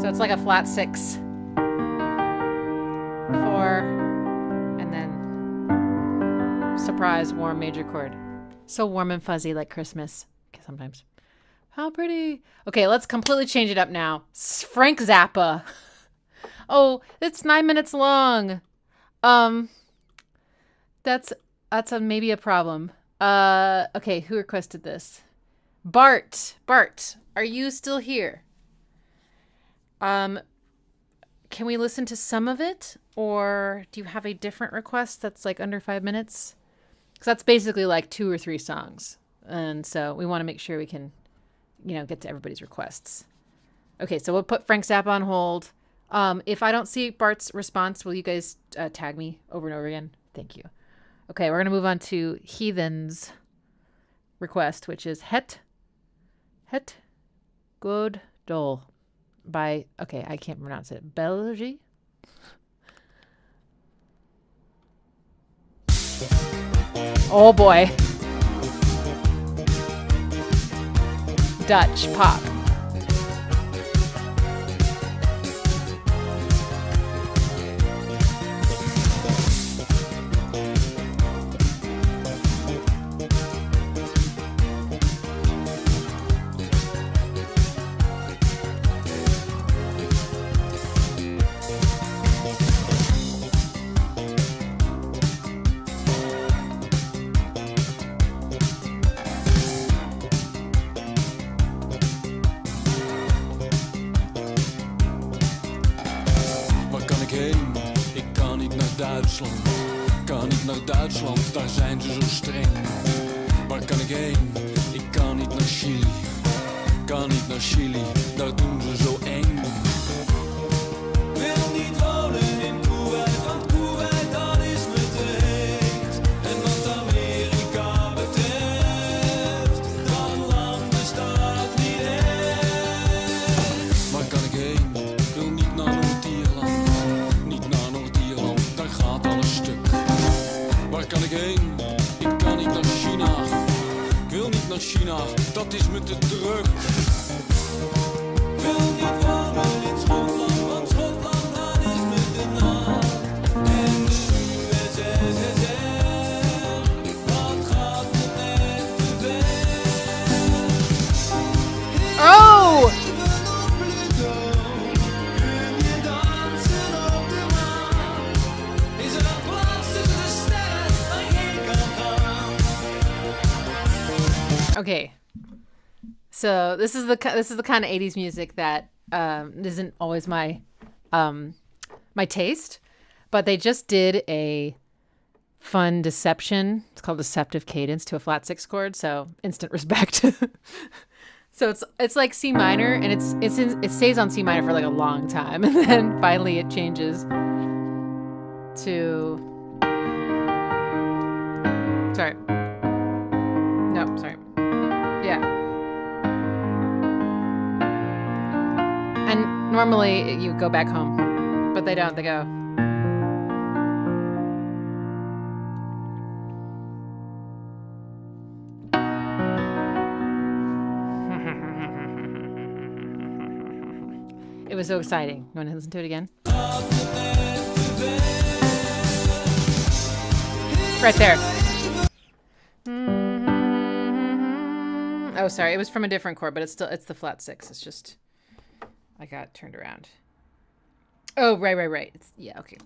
So it's like a flat 6, 4, and then surprise warm major chord. So warm and fuzzy like Christmas sometimes. How pretty. Okay, let's completely change it up now. Frank Zappa. Oh, it's 9 minutes long. That's maybe a problem. Okay, who requested this? Bart, are you still here? Can we listen to some of it, or do you have a different request that's like under 5 minutes? Because that's basically like 2 or 3 songs, and so we want to make sure we can, get to everybody's requests. Okay, so we'll put Frank Zappa on hold. If I don't see Bart's response, will you guys tag me over and over again? Thank you. Okay, we're going to move on to Heathen's request, which is Het Goede, Doel by, okay, I can't pronounce it, België? Oh boy. Dutch pop. Duitsland, daar zijn ze zo streng. Waar kan ik heen? Ik kan niet naar Chili. Kan niet naar Chili, daar doen ze zo eng. Wil niet wonen in Kuwait, want Kuwait dat is me te heet. En wat Amerika betreft, dat land bestaat niet echt. Waar kan ik heen? Ik wil niet naar Noord-Ierland. Niet naar Noord-Ierland, daar gaat alles stuk. Waar kan ik heen? Ik kan niet naar China. Ik wil niet naar China, dat is me te druk. Ik wil niet wonen in Schotland, want Schotland dat is me te nat. En de USSR, dat gaat me net te ver. Oh! Even op Pluto, kun je dansen op de maan? Is er een plaats tussen de sterren waar je kan gaan? Okay. So this is the kind of 80s music that isn't always my my taste, but they just did a fun deception. It's called deceptive cadence to a flat 6 chord, so instant respect. So it's like C minor, and it stays on C minor for like a long time, and then finally it changes to. Sorry. No, sorry. Yeah. And normally you go back home, but they don't. They go. It was so exciting. You want to listen to it again? Right there. Oh, sorry. It was from a different chord, but it's the flat 6. It's just I got turned around. Oh, right. Yeah, okay.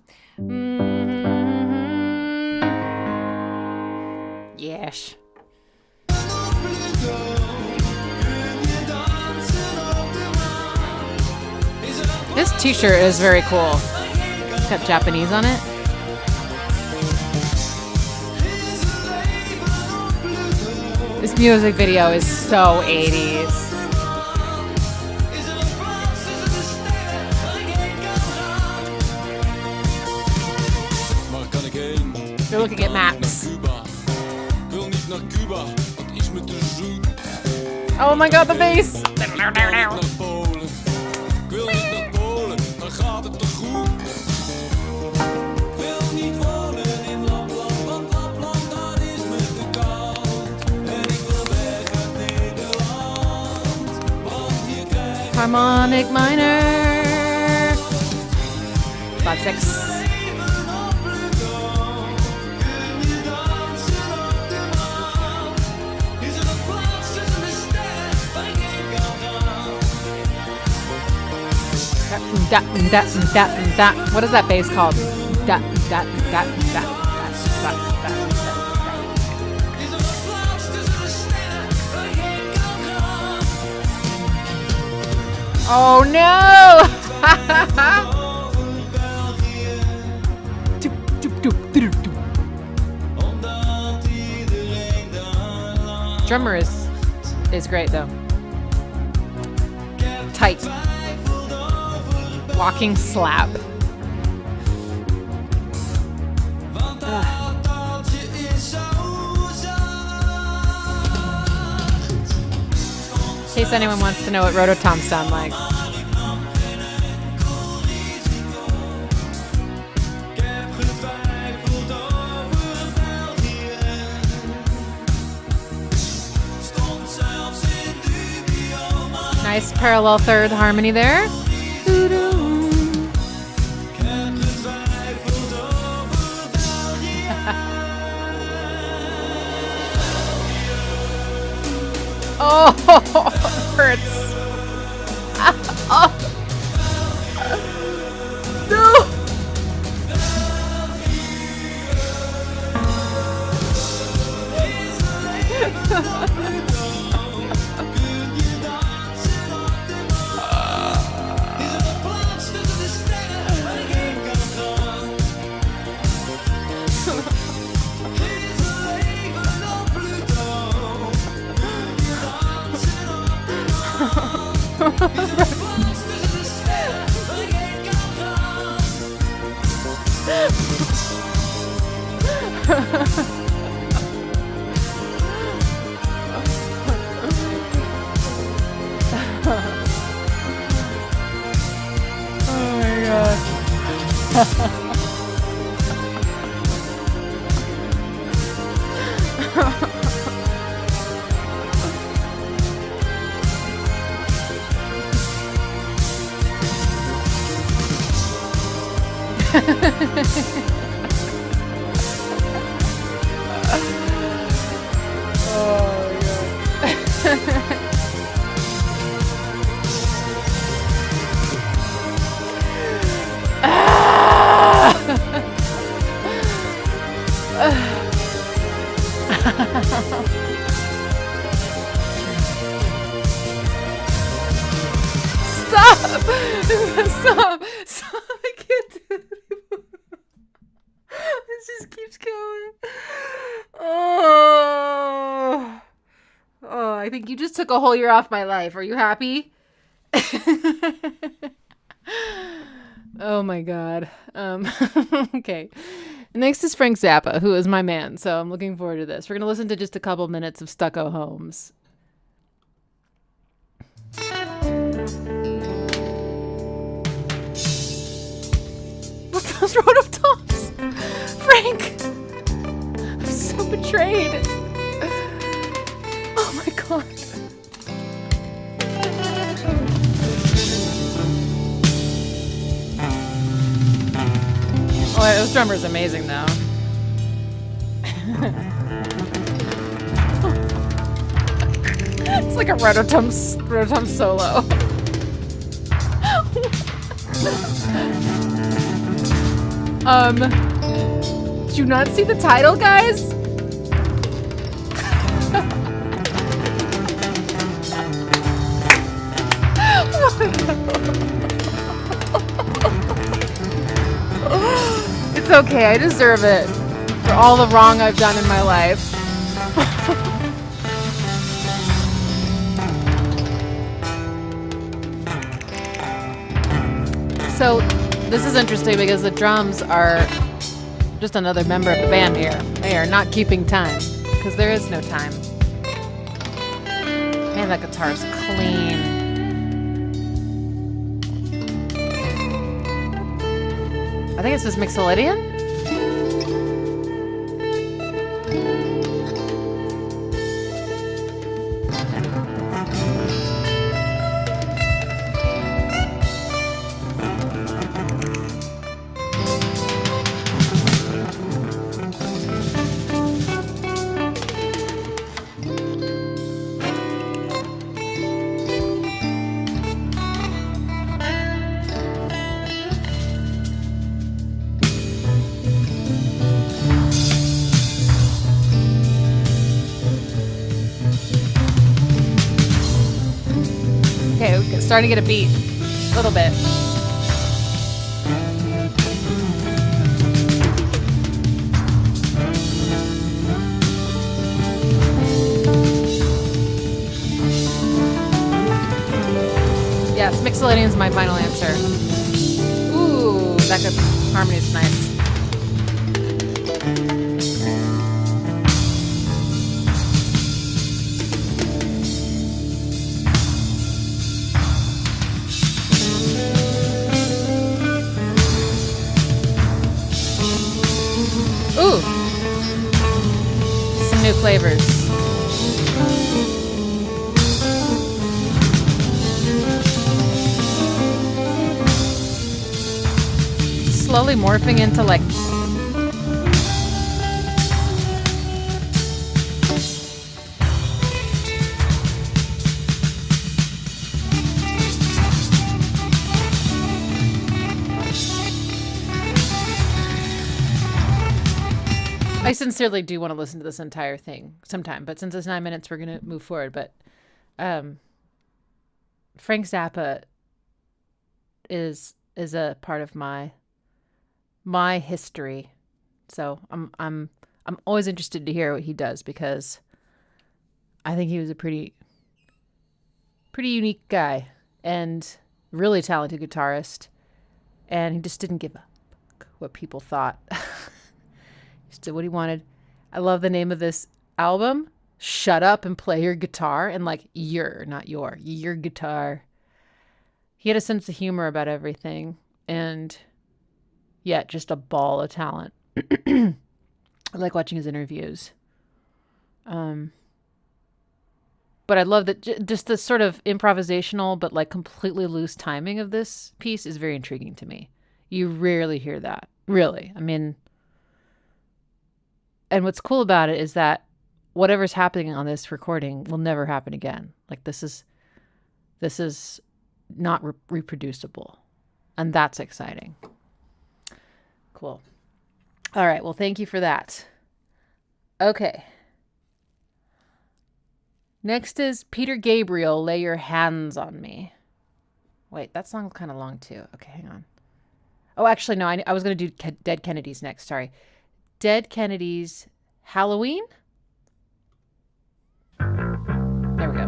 Yes. This t-shirt is very cool. It's got Japanese on it. This music video is so 80s. They're looking at maps. Oh my god, the bass! Harmonic minor. Flat 6. What is that bass called? Oh no! Drummer is great though. Tight. Walking slap. In case anyone wants to know what rototoms sound like. Nice parallel third harmony there. Oh, it hurts. Oh. No. Oh my god. Stop! I can't do it anymore. It just keeps going. Oh, I think you just took a whole year off my life. Are you happy? Oh my God. Okay. Next is Frank Zappa, who is my man. So I'm looking forward to this. We're going to listen to just a couple minutes of Stucco Homes. What those rototoms? Frank! I'm so betrayed. Oh my God. Oh, this drummer's amazing, though. It's like a rototom solo. Did you not see the title, guys? Oh my God. It's okay, I deserve it for all the wrong I've done in my life. So, this is interesting because the drums are just another member of the band here. They are not keeping time because there is no time. Man, that guitar's clean. I think it's this Mixolydian. Starting to get a beat. A little bit. Yes, Mixolydian's my final answer. Ooh, that good harmony is nice. Ooh, some new flavors. Slowly morphing into like I sincerely do want to listen to this entire thing sometime, but since it's 9 minutes, we're going to move forward. But Frank Zappa is a part of my history. So I'm always interested to hear what he does because I think he was a pretty unique guy and really talented guitarist, and he just didn't give up what people thought. He did what he wanted. I love the name of this album. Shut up and play your guitar. And like your guitar. He had a sense of humor about everything. And yet just a ball of talent. I like watching his interviews. But I love that just the sort of improvisational but like completely loose timing of this piece is very intriguing to me. You rarely hear that. Really. I mean... And what's cool about it is that whatever's happening on this recording will never happen again. Like this is not reproducible. And that's exciting. Cool. All right. Well, thank you for that. Okay. Next is Peter Gabriel, Lay Your Hands on Me. Wait, that song's kind of long too. Okay, hang on. Oh, actually, no, I was going to do Dead Kennedys next. Sorry. Dead Kennedys Halloween? There we go.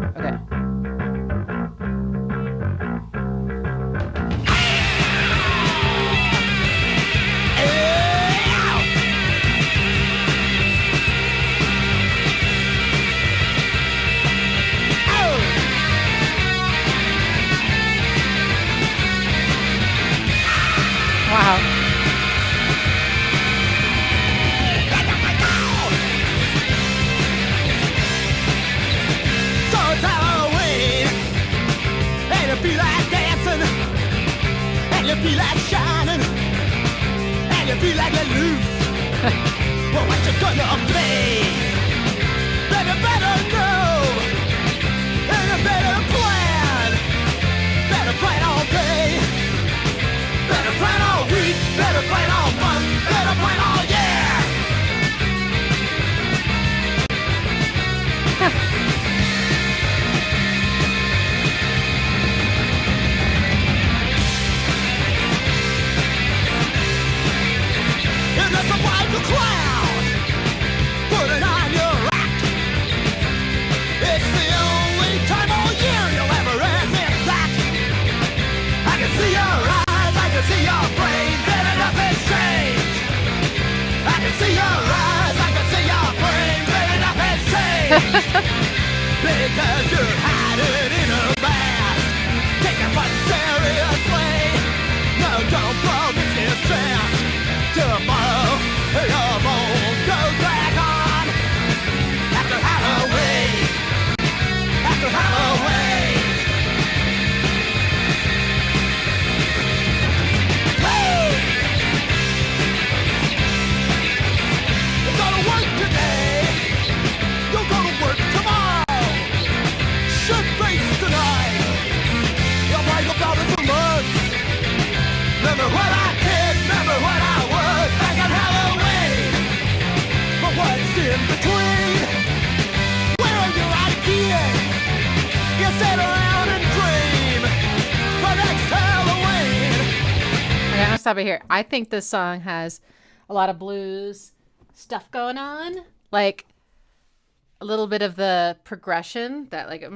gonna be. Baby, better know, and a better plan. Better plan all day, better plan all week, better plan all month, better plan all year. It doesn't wipe the cloud, put it on your act. It's the only time all year you'll ever admit that. I can see your eyes, I can see your brain, baby, nothing's changed. I can see your eyes, I can see your brain, baby, nothing's changed. Because you're hiding in a mask, take it fun seriously. No, don't blow this is chance. Tomorrow, your won't go back on. After Halloween, after Halloween. Woo! You're gonna work today, you'll go to work tomorrow. Should face tonight, you'll write about it for months. Remember what I did, remember what I was back on Halloween. But what's in between? Where are your ideas? You sit around and dream for next Halloween. Okay, I'm gonna stop it here. I think this song has a lot of blues stuff going on, like a little bit of the progression that like.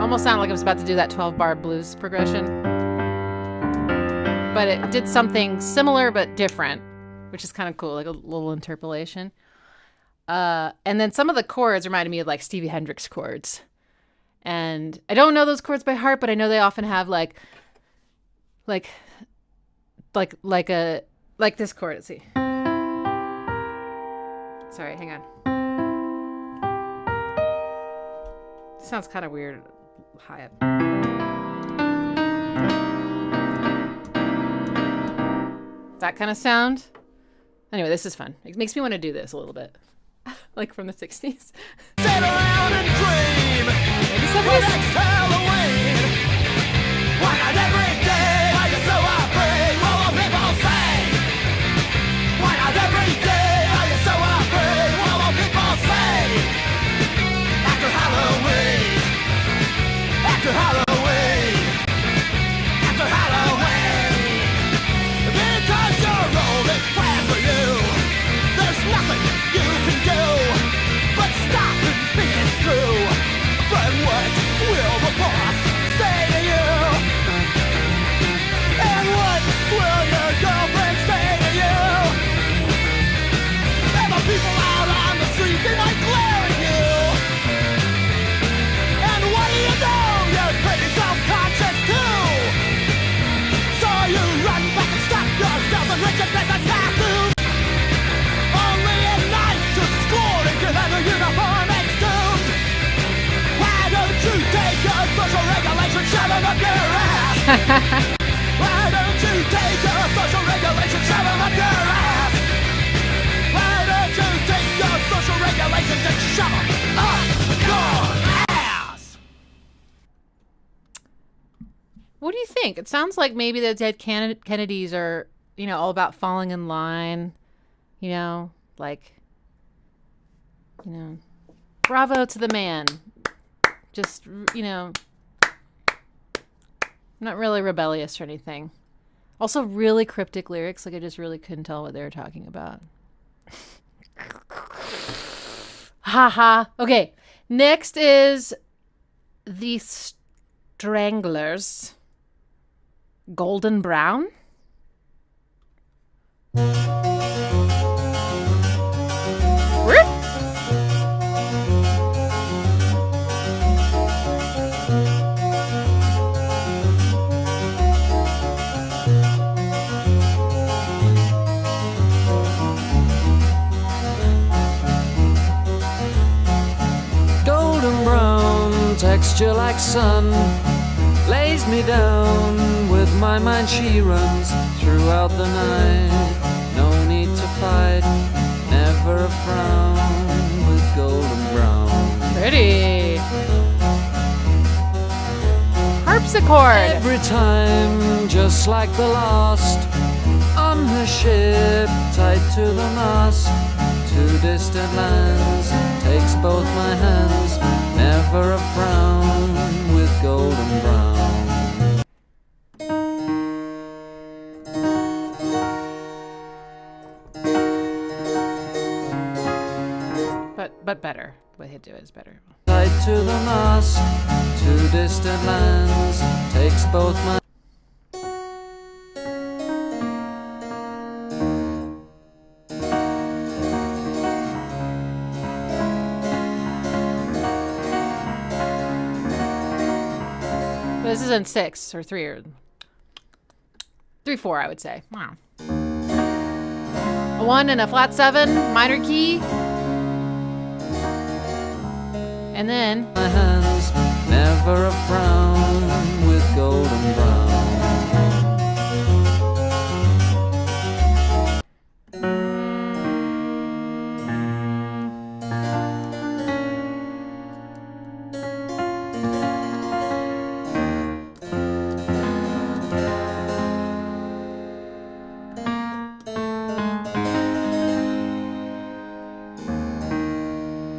Almost sounded like I was about to do that 12-bar blues progression, but it did something similar but different, which is kind of cool, like a little interpolation. And then some of the chords reminded me of like Stevie Hendrix chords, and I don't know those chords by heart, but I know they often have like this chord. Let's see. Sorry, hang on. Sounds kind of weird. High up. That kind of sound. Anyway, this is fun. It makes me want to do this a little bit. Like from the 60s. Sit around and dream. Maybe For 70s? next Halloween. Why not every day? Are you so afraid? What will people say? Why not every day? Are you so afraid? What will people say? After Halloween. After Halloween. After Halloween. Because your role is planned for you. There's nothing you can do but stop and think it through. But what will the boss say to you? And what will your girlfriend say to you? And the people out on the street, they might glare at you. And what do you know? You're pretty self-conscious too. So you run back and stop yourself and Richard business tattoos. Only at night to score into leather uniform and suit. Why don't you take your social regulation, shove them up your ass? Why don't you take your social regulation, shove them up your ass? Why don't you take your social regulations and shove them up your ass? What do you think? It sounds like maybe the dead Kennedys are, all about falling in line, bravo to the man. Just, not really rebellious or anything. Also really cryptic lyrics. Like I just really couldn't tell what they were talking about. Haha. Okay. Next is the Stranglers. Golden Brown. Golden brown, texture like sun, lays me down. With my mind she runs throughout the night. No need to fight, never a frown. With golden brown. Pretty. Harpsichord. Every time, just like the last. On her ship, tied to the mast. To distant lands, takes both my hands. Never a frown, with golden brown. But better. The way he do it is better. Tied to the mast, to distant lands, takes both my. This is in 6 or 3 or 3/4, I would say. Wow. A 1 and a flat 7, minor key. And then My hands, never a frown, with golden brown.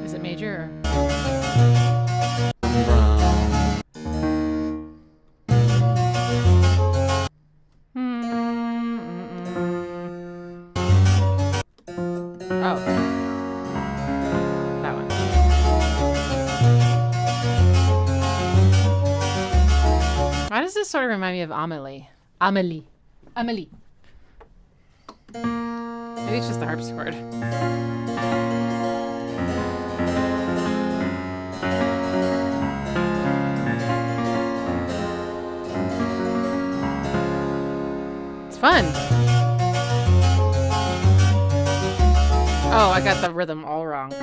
is it major or? Oh. That one. Why does this sort of remind me of Amelie? Amelie. Maybe it's just the harpsichord. It's fun. Oh, I got the rhythm all wrong.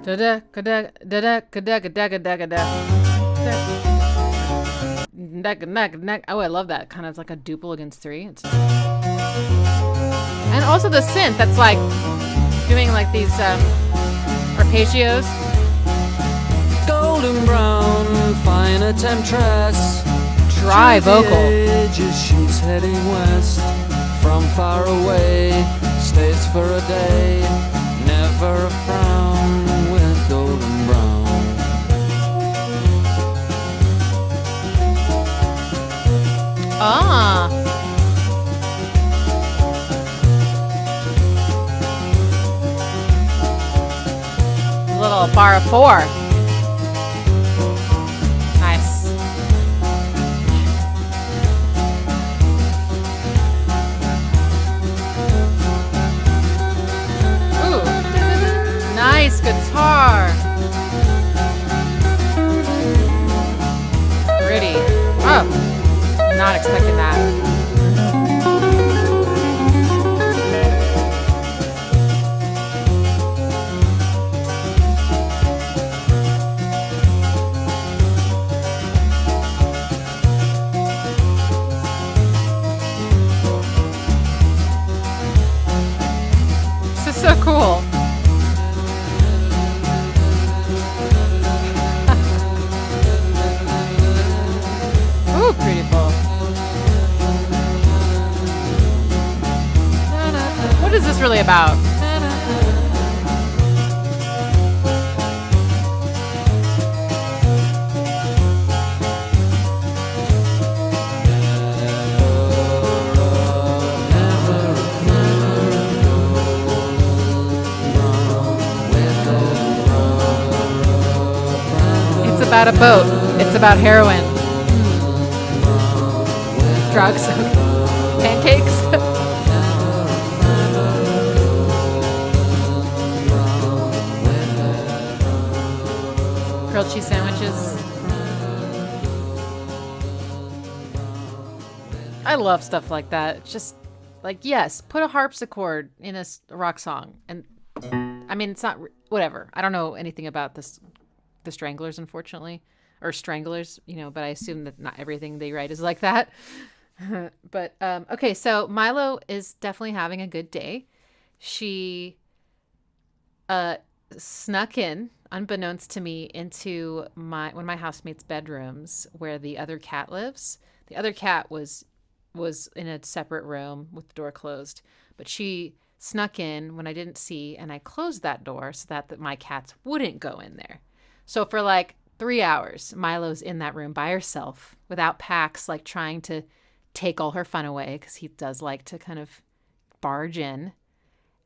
Da da da da da da da da da da. Oh, I love that. Kind of like a duple against 3. It's... And also the synth that's like doing like these arpeggios. Golden brown, fine a temptress. Dry To the vocal. edges she's heading west. From far away, stays for a day. Never a frown, with golden brown. Ah. Little bar of 4. Nice. Ooh. Nice guitar. Pretty. Oh. Not expecting that. This is so cool. Ooh, beautiful. What is this really about? It's about a boat. It's about heroin. Drugs. Pancakes. love stuff like that. It's just like, yes, put a harpsichord in a rock song. And I mean, it's not, whatever. I don't know anything about the Stranglers, unfortunately, or Stranglers, but I assume that not everything they write is like that. But, okay, so Milo is definitely having a good day. She snuck in, unbeknownst to me, into one of my housemates' bedrooms where the other cat lives. The other cat was in a separate room with the door closed, but she snuck in when I didn't see, and I closed that door so that my cats wouldn't go in there. So for like 3 hours, Milo's in that room by herself without Pax, like trying to take all her fun away, because he does like to kind of barge in.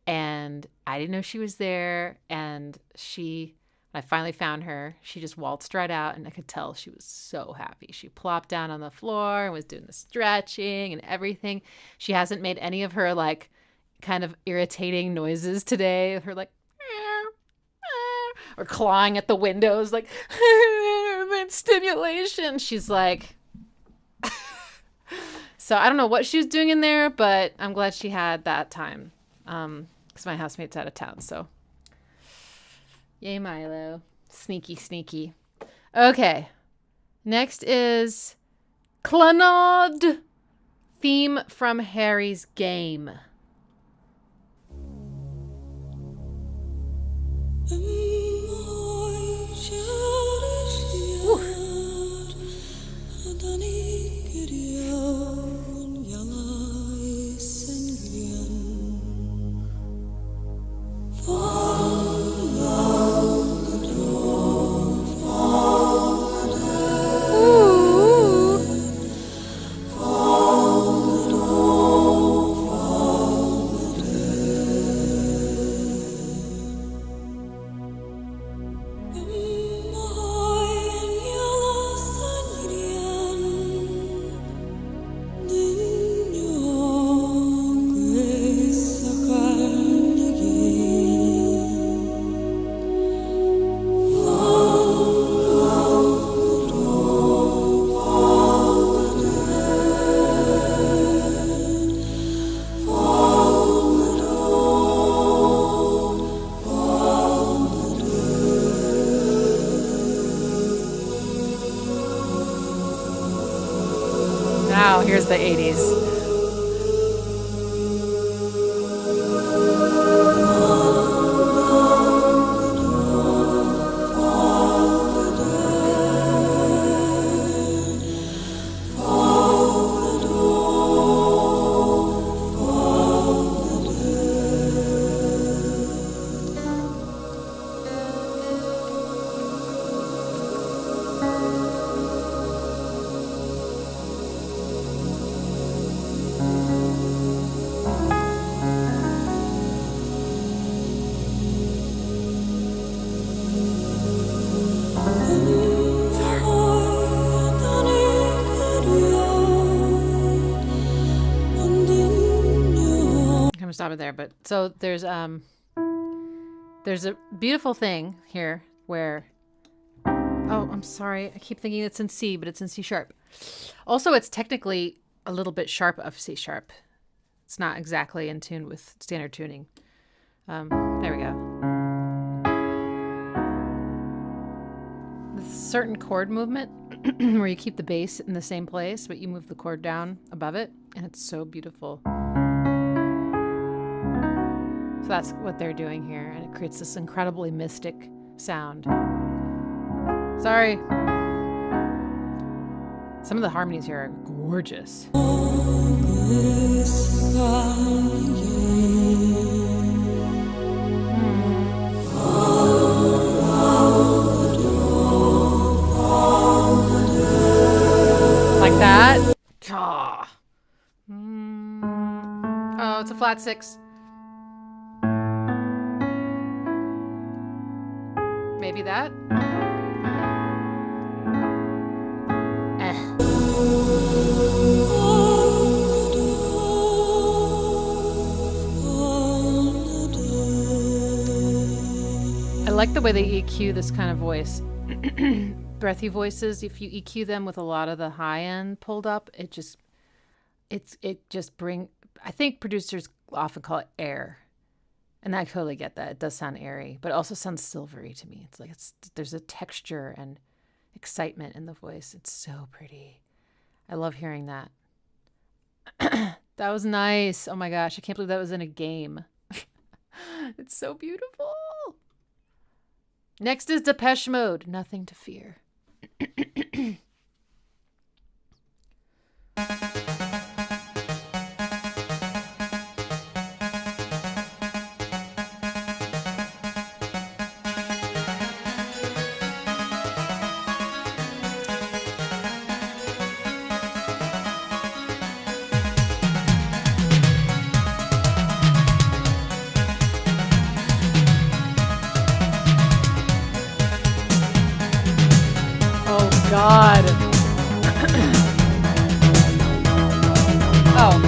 And I didn't know she was there. And when I finally found her, she just waltzed right out, and I could tell she was so happy. She plopped down on the floor and was doing the stretching and everything. She hasn't made any of her like kind of irritating noises today. Her like, or clawing at the windows like stimulation. She's like, so I don't know what she was doing in there, but I'm glad she had that time. Because my housemate's out of town, so yay, Milo. Sneaky. Okay. Next is Clannad, theme from Harry's game. Now, here's the 80s. Stop it there, but so there's a beautiful thing here where, oh, I'm sorry, I keep thinking it's in C, but it's in C sharp. Also, it's technically a little bit sharp of C sharp. It's not exactly in tune with standard tuning. There we go. With certain chord movement where you keep the bass in the same place, but you move the chord down above it, and it's so beautiful. So that's what they're doing here, and it creates this incredibly mystic sound. Sorry. Some of the harmonies here are gorgeous. Like that. Oh, it's a flat 6. Maybe that. I like the way they EQ this kind of voice. Breathy voices, if you EQ them with a lot of the high end pulled up, it just, it just I think producers often call it air. And I totally get that. It does sound airy, but it also sounds silvery to me. It's like there's a texture and excitement in the voice. It's so pretty. I love hearing that. That was nice. Oh my gosh, I can't believe that was in a game. It's so beautiful. Next is Depeche Mode, Nothing to Fear. God. Oh.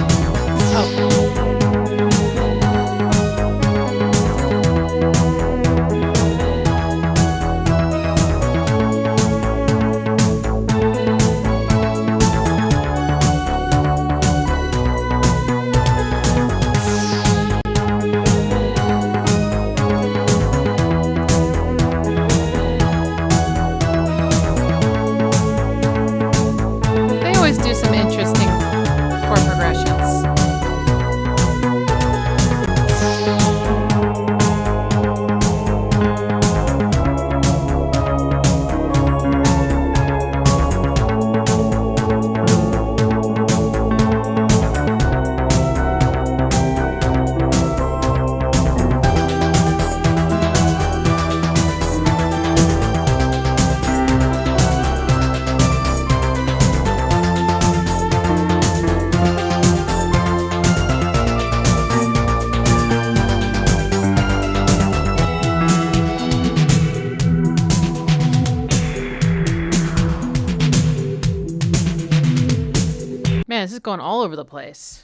Man, this is going all over the place.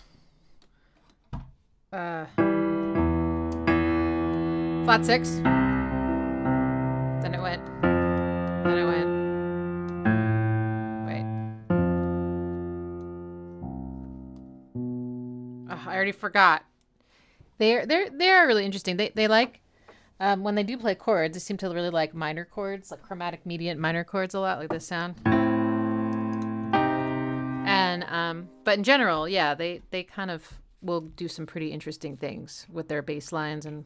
Flat 6. Then it went. Wait. Oh, I already forgot. They are really interesting. They like when they do play chords. They seem to really like minor chords, like chromatic mediant minor chords a lot, like this sound. And but in general, yeah, they kind of will do some pretty interesting things with their bass lines, and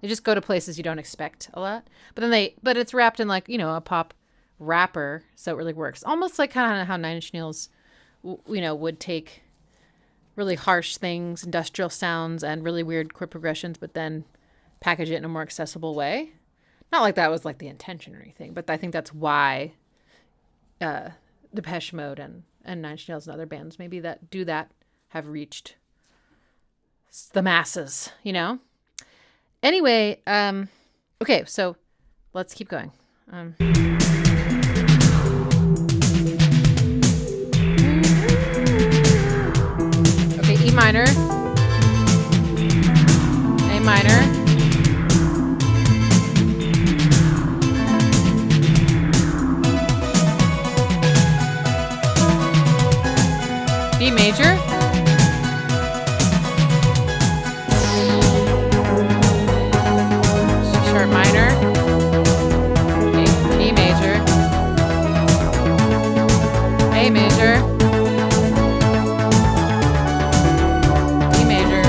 they just go to places you don't expect a lot. But then it's wrapped in like, you know, a pop wrapper, so it really works. Almost like kind of how Nine Inch Nails, you know, would take really harsh things, industrial sounds, and really weird chord progressions, but then package it in a more accessible way. Not like that was like the intention or anything, but I think that's why Depeche Mode and Nine Inch Nails and other bands maybe that do that have reached the masses, you know? Anyway, okay, so let's keep going. Okay, E minor, A minor, B major, C sharp minor, E major, A major, D major,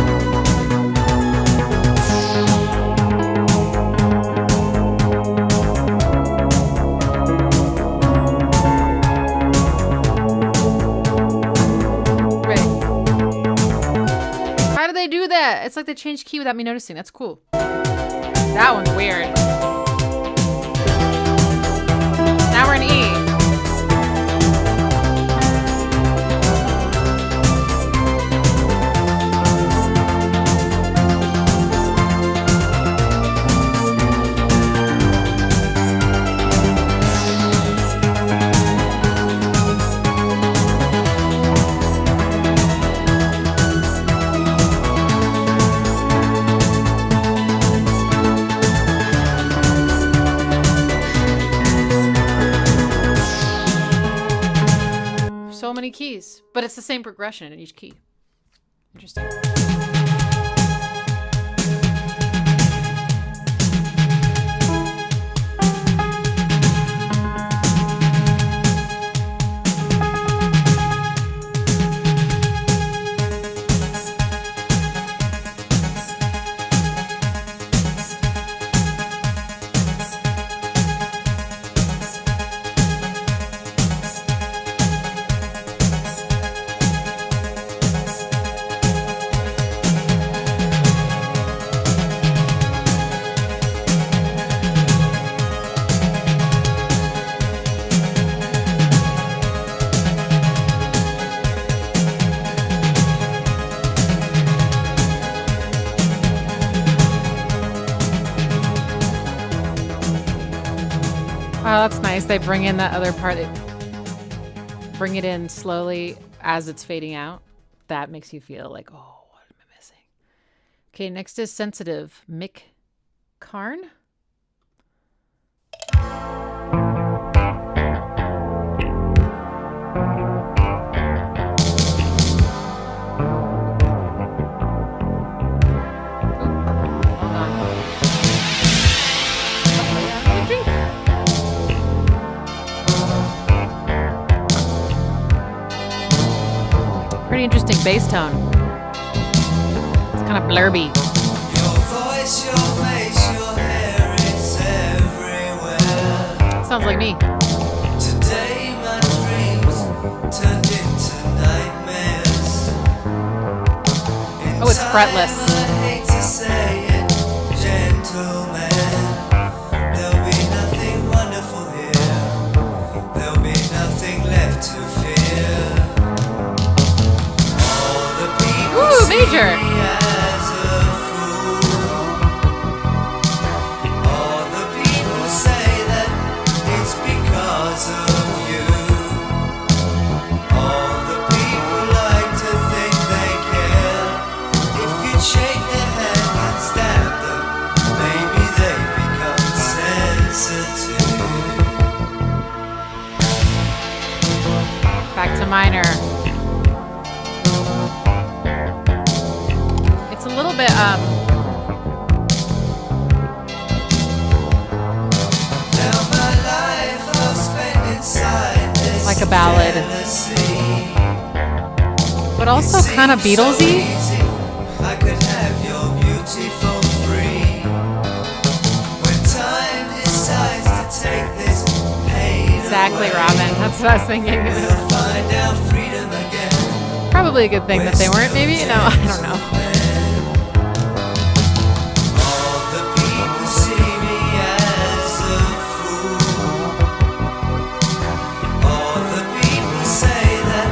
How do they do that? It's like they changed key without me noticing. That's cool. That one's weird. Now we're in E. 20 keys, but it's the same progression in each key. Interesting. Oh, that's nice. They bring in that other part. They bring it in slowly as it's fading out. That makes you feel like, oh, what am I missing? Okay, next is Sensitive. Mick, Karn. Pretty interesting bass tone. It's kind of blurby. Your voice, your face, your hair, it's everywhere. Sounds like me. Today my dreams turned into nightmares. Oh, it's fretless. I hate to say it, gentlemen. There'll be nothing wonderful here. There'll be nothing left to fear. Ooh, major. As a fool. All the people say that it's because of you. All the people like to think they care. If you'd shake their hand and stab them, maybe they become sensitive. Back to minor. It's a little bit Now my life I've spent inside this like a ballad, jealousy. but also kind of Beatlesy. I could have your beauty for free. When time decides to take this pain Exactly, away, Robin. That's what I was thinking. we'll find our freedom again. Probably a good thing that they weren't. Maybe no, I don't know. All the people see me as a fool. All the people say that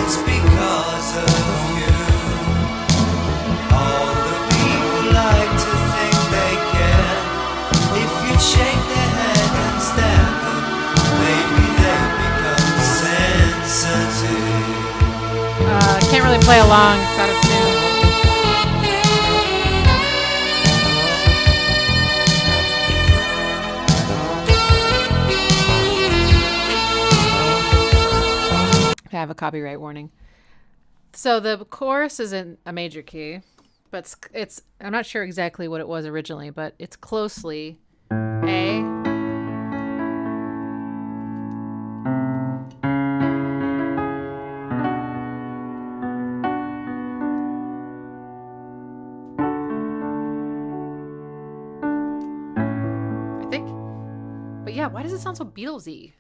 it's because of you. All the people like to think they care. If you shake their hand and stab them, maybe they become sensitive. Can't really play along. It's out of tune. I have a copyright warning. So the chorus is in a major key, but it's I'm not sure exactly what it was originally, but it's closely A. I think. But yeah, why does it sound so Beatlesy?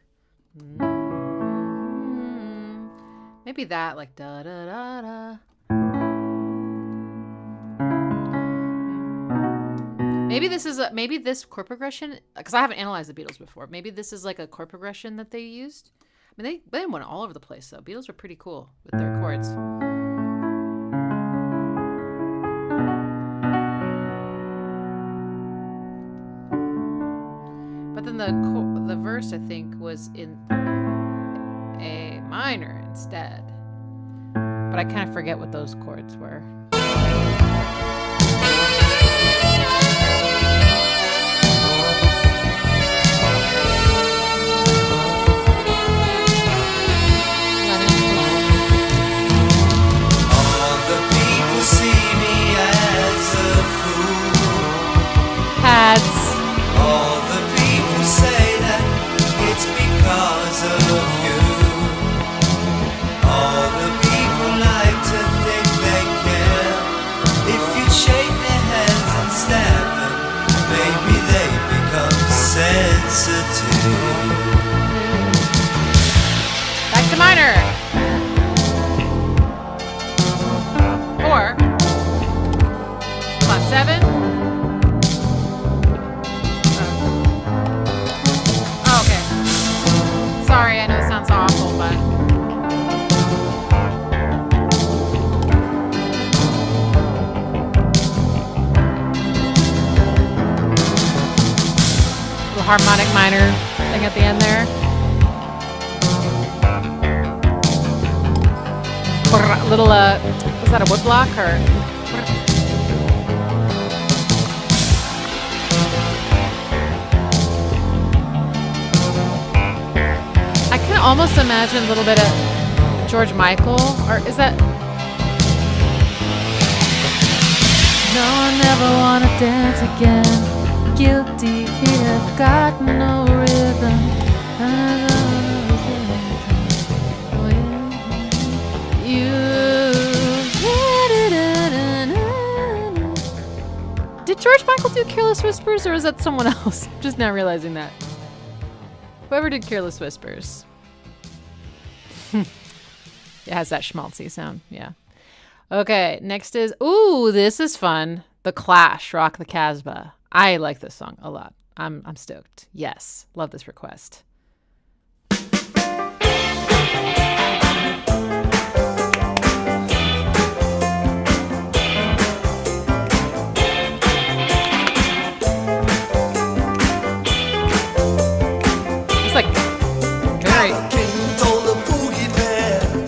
Maybe that, like da da da da. Maybe this chord progression, because I haven't analyzed the Beatles before. Maybe this is like a chord progression that they used. I mean, they went all over the place though. Beatles were pretty cool with their chords. But then the verse, I think, was in A minor instead. But I kind of forget what those chords were. 7? Oh, okay. Sorry, I know it sounds awful, but... Little harmonic minor thing at the end there. Little, was that a wood block or? I can almost imagine a little bit of George Michael, or is that? No, I never wanna dance again. Guilty, feet have got no rhythm. Did George Michael do Careless Whispers, or is that someone else? I'm just now realizing that. Whoever did Careless Whispers. It has that schmaltzy sound, yeah. Okay, next is, ooh, this is fun. The Clash, Rock the Casbah. I like this song a lot. I'm stoked. Yes, love this request. Like very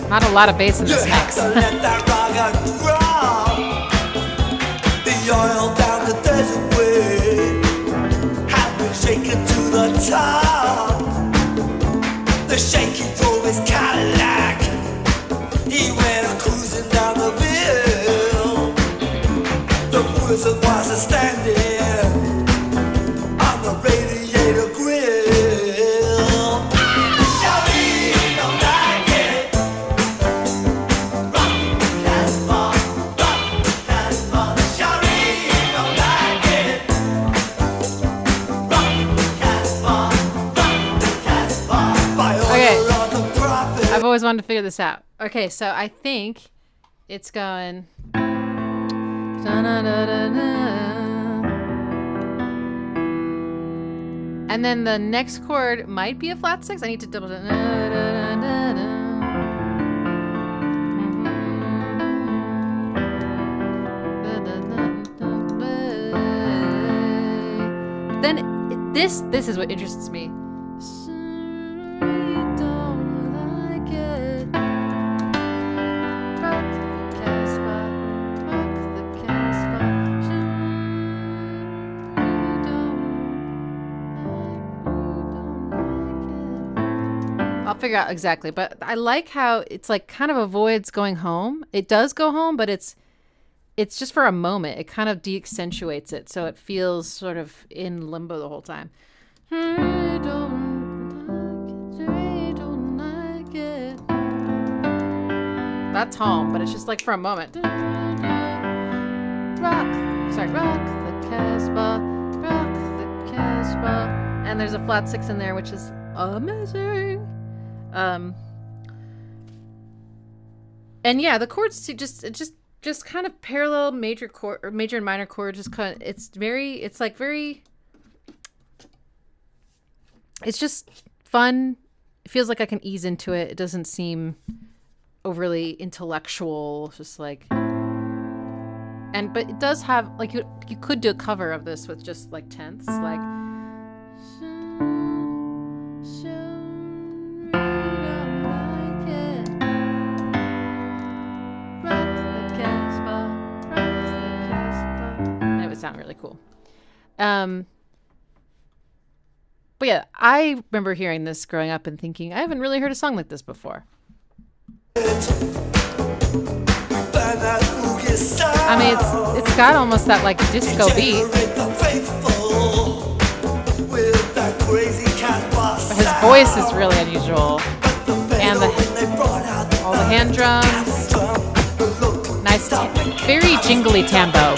not a lot of bass in this mix. The oil down the desert way has been shaken to the top. The shaky drove his Cadillac. He went cruising down the hill. The wizard was standing on the radiator grill. I've always wanted to figure this out. Okay, so I think it's going. And then the next chord might be a flat 6. I need to double. Then this is what interests me. Figure out exactly, but I like how it's like kind of avoids going home. It does go home, but it's just for a moment. It kind of de-accentuates it, so it feels sort of in limbo the whole time. That's home, but it's just like for a moment. Rock the Casbah, rock the Casbah, and there's a flat 6 in there, which is amazing. And yeah, the chords just kind of parallel major chord or major and minor chords. Just kind of, it's just fun. It feels like I can ease into it. It doesn't seem overly intellectual. It's just like, but it does have like you could do a cover of this with just like tenths, like. Sound really cool. But yeah, I remember hearing this growing up and thinking, I haven't really heard a song like this before. I mean, it's got almost that like disco beat. But his voice is really unusual. And all the hand drums. Nice, very jingly tambo.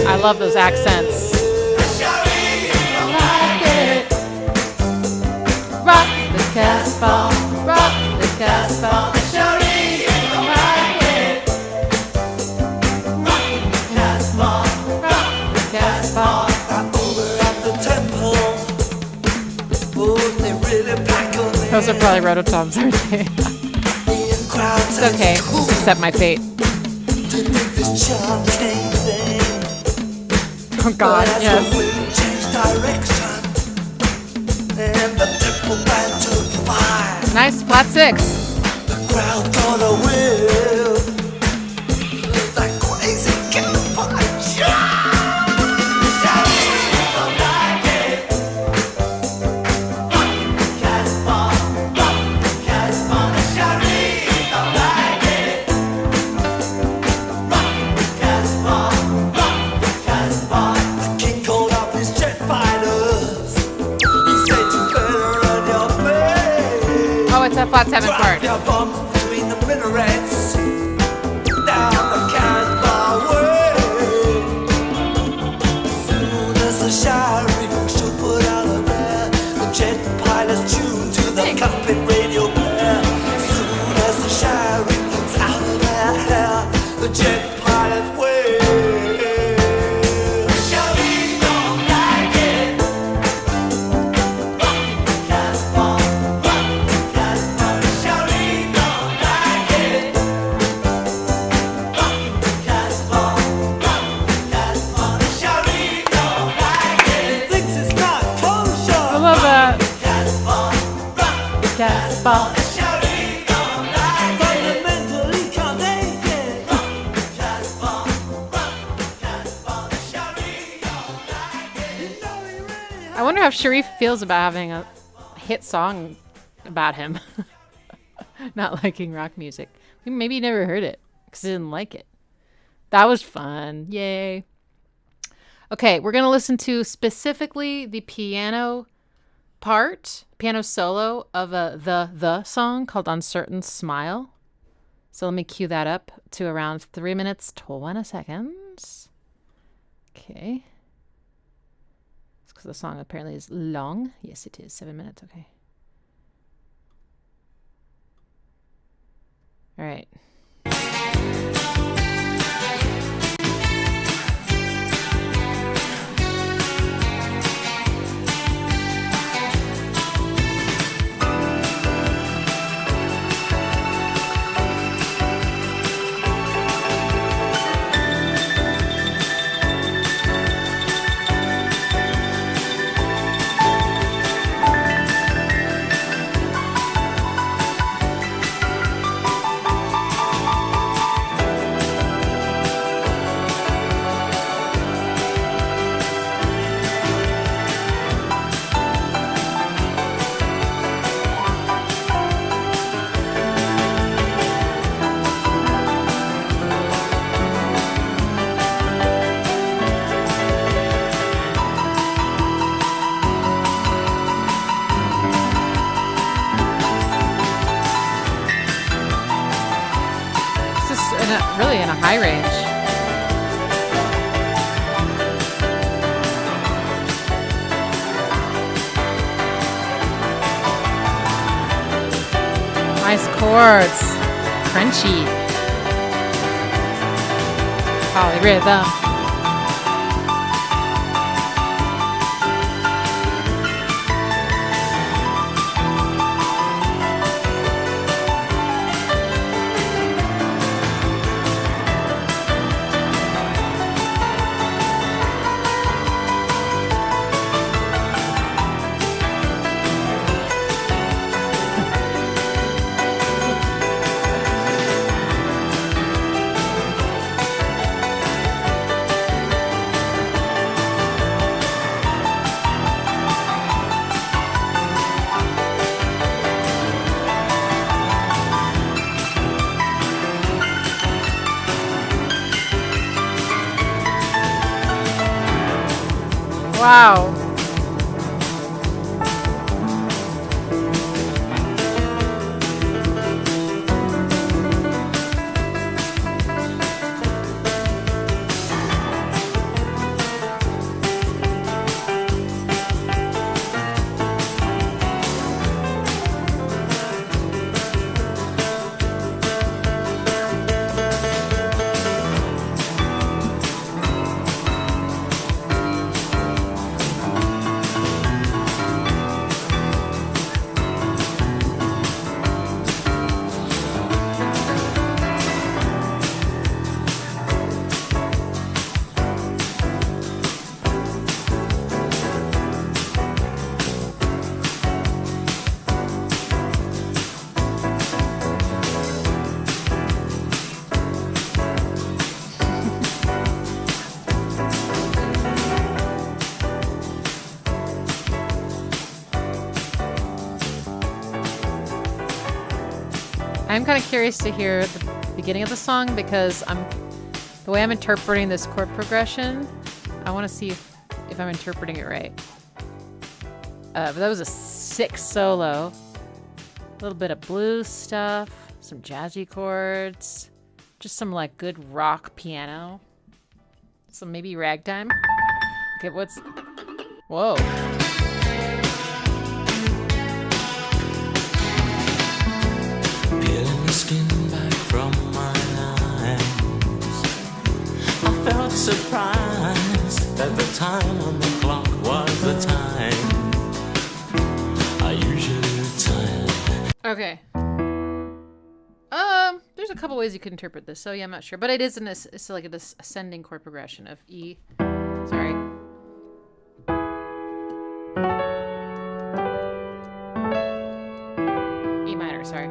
I love those accents. Rock the Casbah, rock the Casbah. Those are probably rototoms, aren't they? It's okay. Just accept my fate. Oh God, yes. Nice flat six. It's a flat seven chord. Between the minarets, down the Casbah way. Soon as the showering should put out of there, the jet pilot's tuned to the cockpit radio player. Soon as the showering gets out of their hair, the jet pilot's way. Casbah. I wonder how Sharif feels about having a hit song about him not liking rock music. Maybe he never heard it because he didn't like it. That was fun. Yay. Okay, we're going to listen to specifically the piano solo of the song called Uncertain Smile. So let me cue that up to around 3 minutes, 20 seconds. Okay. It's because the song apparently is long. Yes, it is. 7 minutes. Okay. All right. Really in a high range. Nice chords. Crunchy. Polyrhythm. Wow. I'm kind of curious to hear the beginning of the song because the way I'm interpreting this chord progression, I want to see if I'm interpreting it right. But that was a sick solo. A little bit of blues stuff, some jazzy chords, just some like good rock piano, some maybe ragtime. Okay, whoa. Peeling the skin back from my eyes, I felt surprised that the time on the clock was the time I usually time. Okay. There's a couple ways you could interpret this, so yeah, I'm not sure, but it is it's like this ascending chord progression of E. Sorry. E minor, sorry.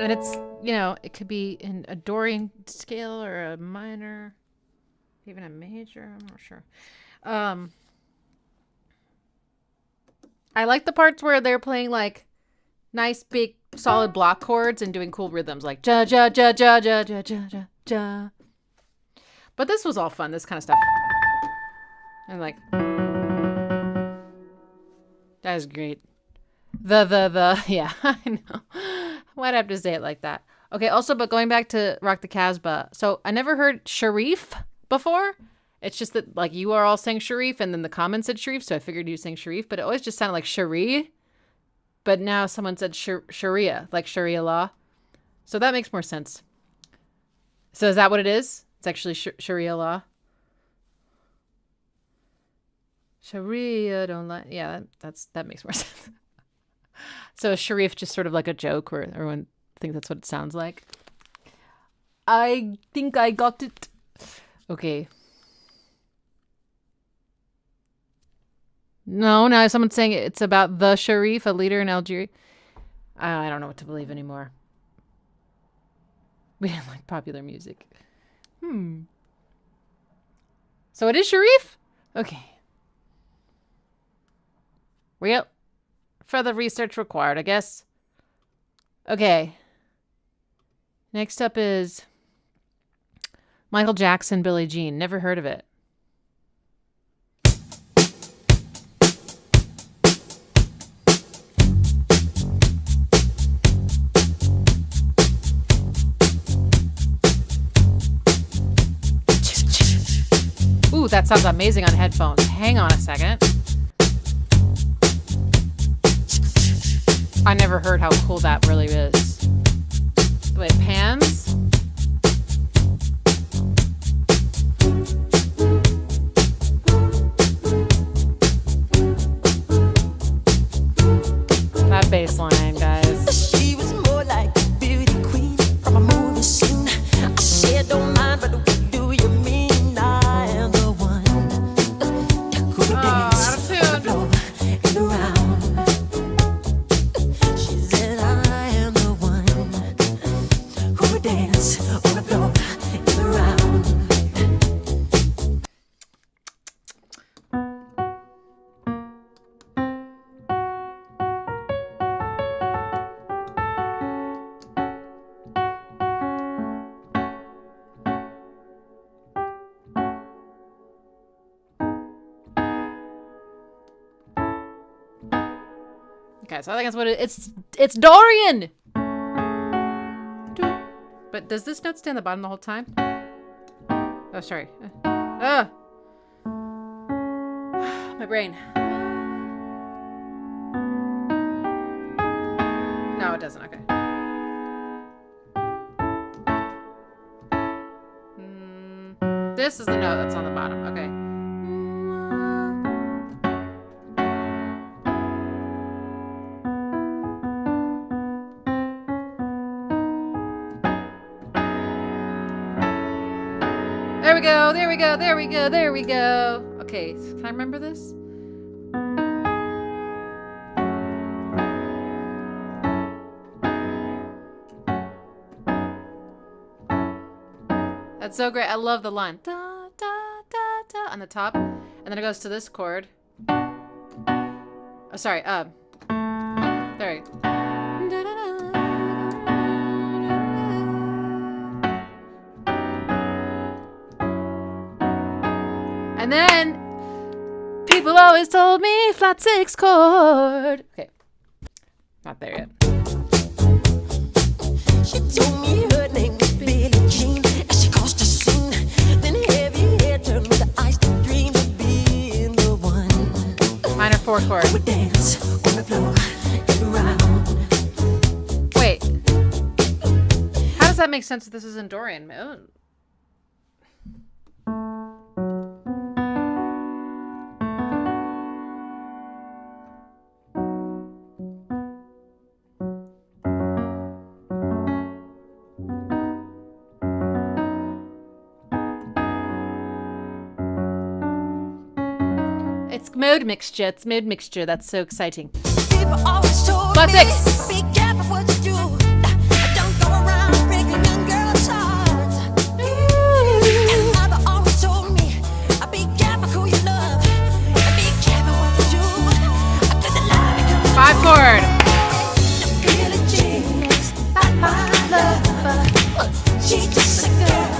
And it's, it could be in a Dorian scale or a minor, even a major, I'm not sure. I like the parts where they're playing like nice big solid block chords and doing cool rhythms like ja ja ja ja ja ja ja ja ja. But this was all fun, this kind of stuff. And like that is great. Yeah, I know. Why'd I have to say it like that? Okay, also, but going back to Rock the Casbah. So I never heard Sharif before. It's just that, like, you are all saying Sharif, and then the comment said Sharif, so I figured you saying Sharif, but it always just sounded like Shari. But now someone said Sharia, like Sharia law. So that makes more sense. So is that what it is? It's actually Sharia law? Sharia don't like... Yeah, that makes more sense. So is Sharif just sort of like a joke where everyone thinks that's what it sounds like? I think I got it. Okay. No, now someone's saying it's about the Sharif, a leader in Algeria. I don't know what to believe anymore. We didn't like popular music. So it is Sharif? Okay. Well, further research required, I guess. Okay. Next up is Michael Jackson, Billie Jean. Never heard of it. Ooh, that sounds amazing on headphones. Hang on a second. I never heard how cool that really is. The way it pans. That bass line, guys. She was more like a beauty queen from a movie scene. I said, don't mind, but what do you mean? I am the one who dance on the floor and around. She said, I am the one who dance on the floor and around. Okay, so I think that's what it's Dorian! But does this note stay on the bottom the whole time? Oh, sorry. My brain. No, it doesn't. Okay. This is the note that's on the bottom. Okay. There we go, there we go, there we go, there we go. Okay, can I remember this? That's so great. I love the line. Da, da, da, da, on the top. And then it goes to this chord. Oh, sorry. Sorry. And then people always told me flat 6 chord. Okay. Not there yet. She told me her name was Billie Jean, and she caused a scene. Then heavy hair turned with the eyes to dream of being the one. Minor 4 chord. Would dance on the floor and around. Wait. How does that make sense if this is in Dorian? Oh. It's mode mixture. It's mode mixture. That's so exciting. People always told Flat me, 6. be careful what you do. Don't go around breaking young girls' hearts. And mother always told me, be careful who you love. Be careful what you do. 'Cause the lie becomes 5 chord. Billie Jean's not my lover. She's just a girl.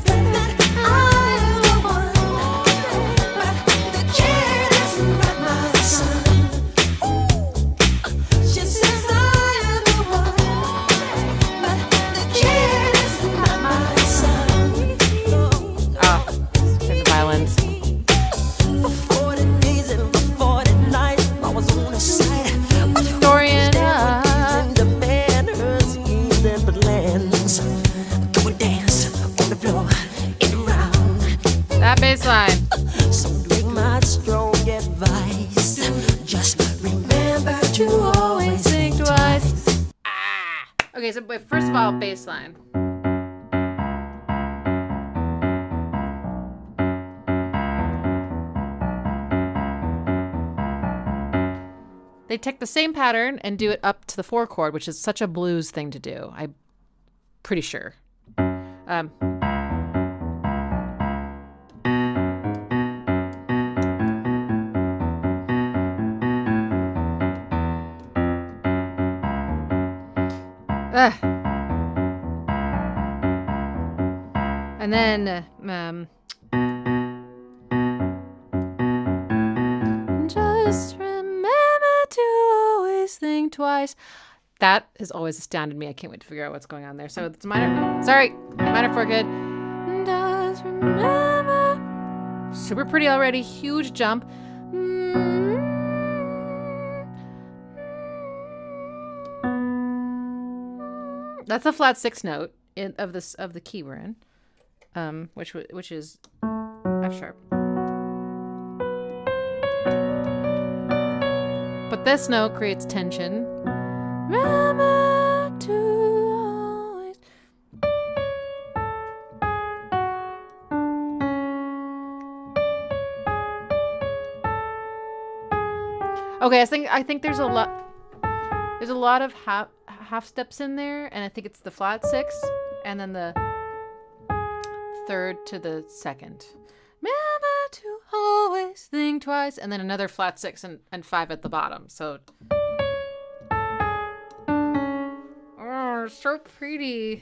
That I'm the one. But the kid is not my son. She says I am the one. But the kid is not my son. Oh, there's the violins. For 40 days and for 40 nights, I was on the side. Dorian. And the man, her schemes and plans. Go and dance on the floor and around. That bass line. So take my strong advice. Just remember to always think twice. Okay, so wait, first of all, bass line. They take the same pattern and do it up to the 4 chord, which is such a blues thing to do. I'm pretty sure. And then, just remember to always think twice. That has always astounded me. I can't wait to figure out what's going on there. So it's minor. Sorry, minor 4 good. Just remember. Super pretty already. Huge jump. That's a flat 6 note of the key we're in, which is F sharp. But this note creates tension. Remember to always. Okay, I think there's a lot of half steps in there, and I think it's the flat 6 and then the 3rd to the 2nd. Remember to always think twice, and then another flat 6 and 5 at the bottom. So, oh, so pretty.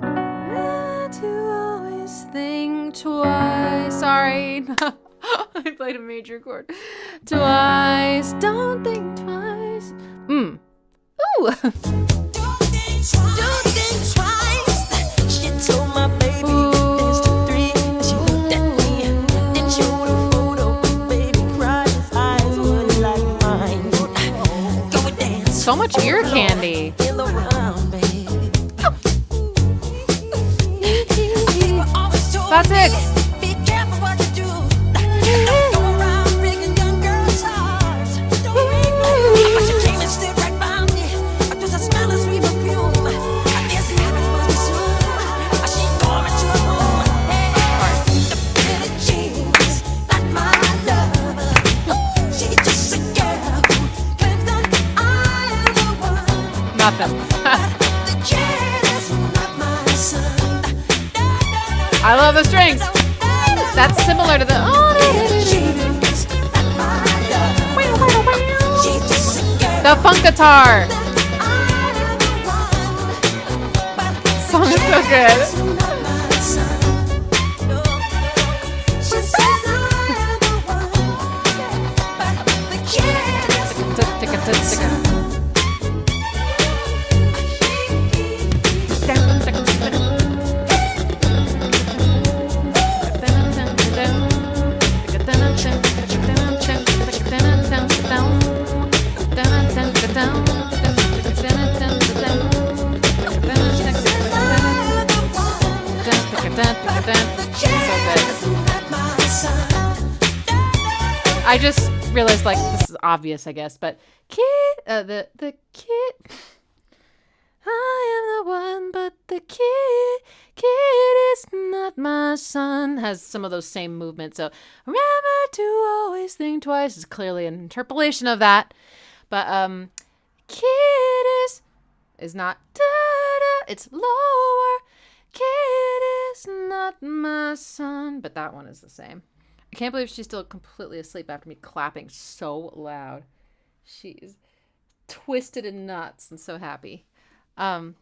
Remember to always think twice. Sorry, I played a major chord. Twice, don't think twice. Ooh. Don't think twice. She told my baby dance to 3. She looked at me, then showed a photo. Baby cried, his eyes were like mine. Go and dance. So much ear candy. In the round, baby. People always told That's me, it. be careful what you do. Don't go around breaking young girls' hearts. But you came and stood right by me. There's a smell of sweet perfume. This happened was soon. She called me to her room. The Billie Jean's not my lover. She's just a girl who claims that I am the one. Nothing. The kid is not my son. I love the strings. That's similar to the. Billie Jean's not my lover. She's just a The funk guitar. This song is so good. I just realized, like, this is obvious, I guess, but the kid, I am the one, but the kid is not my son, has some of those same movements. So remember to always think twice is clearly an interpolation of that. But kid is not da-da, it's lower. Kid is not my son, but that one is the same. I can't believe she's still completely asleep after me clapping so loud. She's twisted in nuts and so happy. But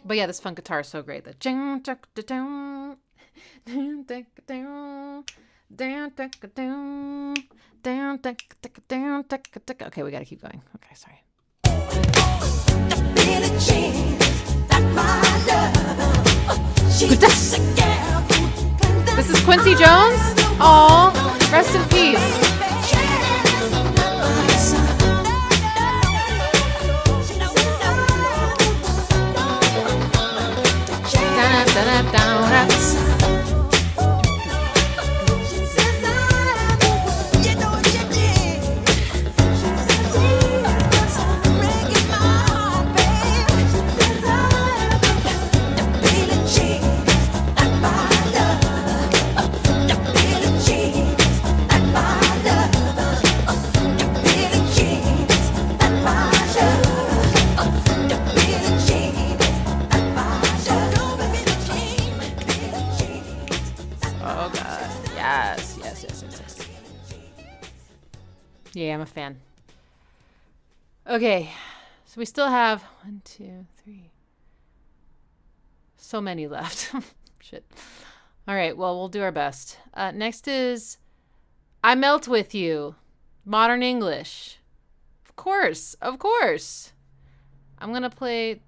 yeah, this funk guitar is so great. The okay, we gotta keep going. Okay, sorry. This is Quincy Jones. Aw, rest in peace. Yeah, I'm a fan. Okay, so we still have 1, 2, 3. So many left. Shit. All right, well, we'll do our best. Next is I Melt With You, Modern English. Of course. I'm going to play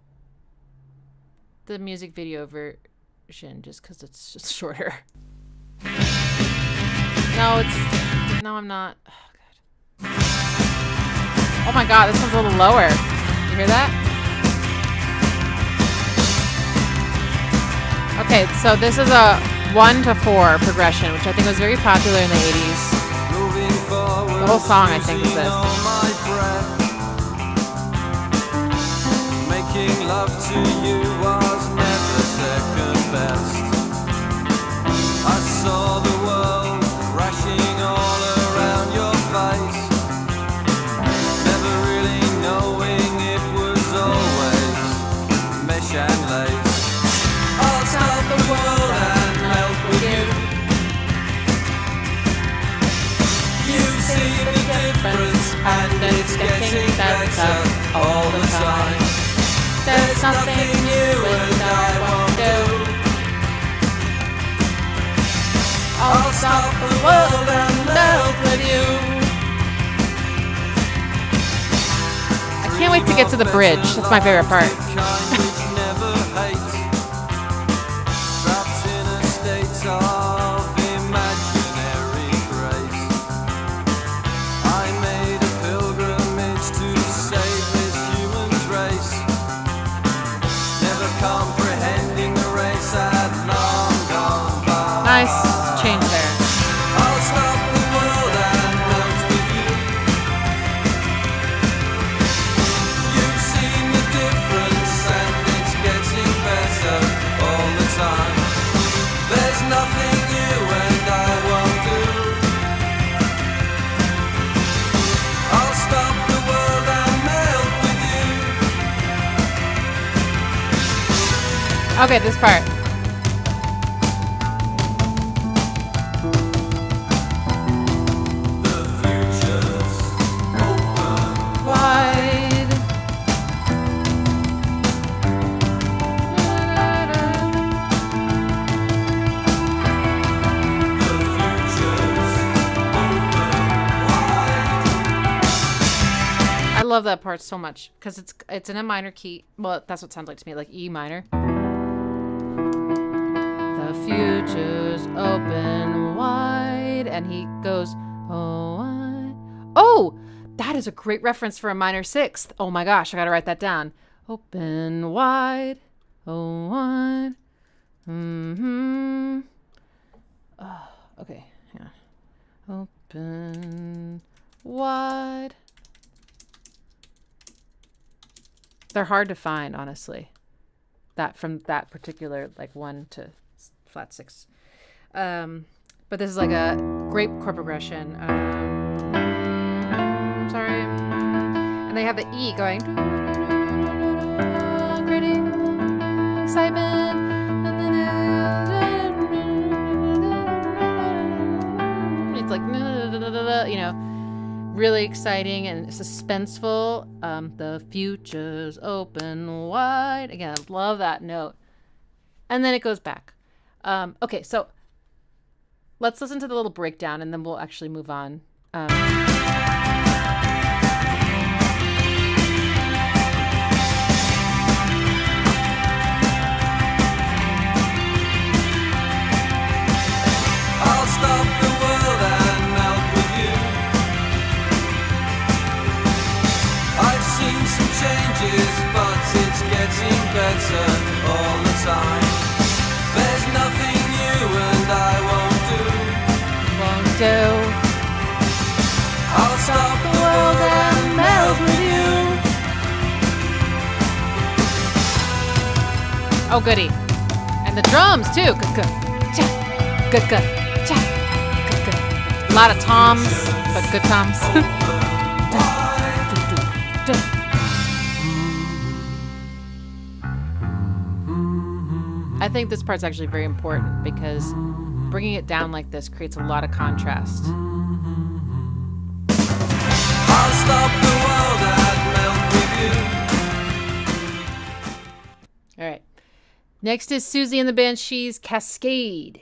the music video version just because it's just shorter. No, I'm not. Oh my god, this one's a little lower. You hear that? Okay, so this is a 1 to 4 progression, which I think was very popular in the 80s. The whole song, I think, is this. Making love to you was never second best. I saw the world crashing all around your face. And lace. I'll stop the world and melt with you. You've seen the difference and it's getting better all the time. There's nothing new and I won't do. I'll stop the world and melt with you. I can't wait to get to the bridge. That's my favorite part. Of imaginary grace, I made a pilgrimage to save this human race, never comprehending the race had long gone by. Nice change there. I'll stop the world and melt with you. You've seen the difference and it's getting better all the time. There's nothing new and I won't do. I'll stop the world and melt with you. Okay, this part. The future's love that part so much because it's in a minor key. Well, that's what it sounds like to me, like E minor. The future's open wide, and he goes, oh, oh, that is a great reference for a minor sixth. Oh my gosh, I gotta write that down. Open wide, oh wide. Oh, okay, yeah. Open wide. They're hard to find, honestly. That from that particular like 1 to flat 6. But this is like a great chord progression. Sorry. And they have the E going. Creating excitement. And then it's like, you know, really exciting and suspenseful. The future's open wide. Again, I love that note. And then it goes back. Okay, so let's listen to the little breakdown and then we'll actually move on. I'll stop the world and melt with you. I've seen some changes, but it's getting better all the time. There's nothing new and I won't do. I'll stop the world and melt with you. Oh, goody. And the drums, too. A lot of toms, but good toms. I think this part's actually very important because bringing it down like this creates a lot of contrast. I'll stop the world and melt with you. All right. Next is Siouxsie and the Banshees, Cascade.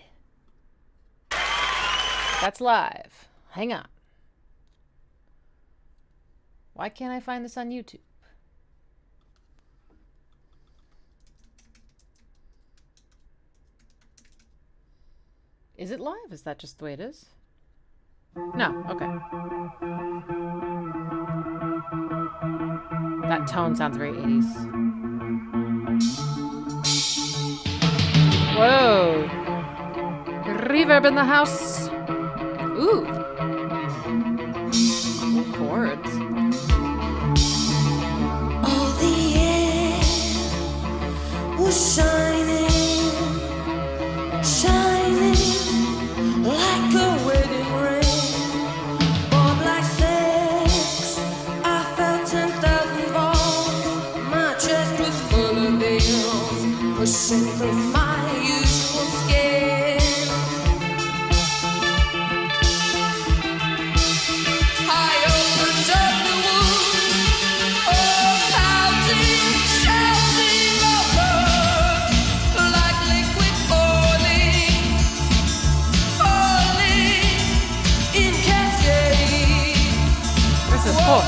That's live. Hang on. Why can't I find this on YouTube? Is it live? Is that just the way it is? No. Okay. That tone sounds very 80s. Whoa. Reverb in the house. Ooh. Cool chords. All the air was shining, shining like a wedding ring. Born like sex, I felt 10,000 volts. My chest was full of veils, pushing through my usual skin. I opened up the wound, oh, pouting, shouting love, like liquid falling, falling in cascade. This is cool.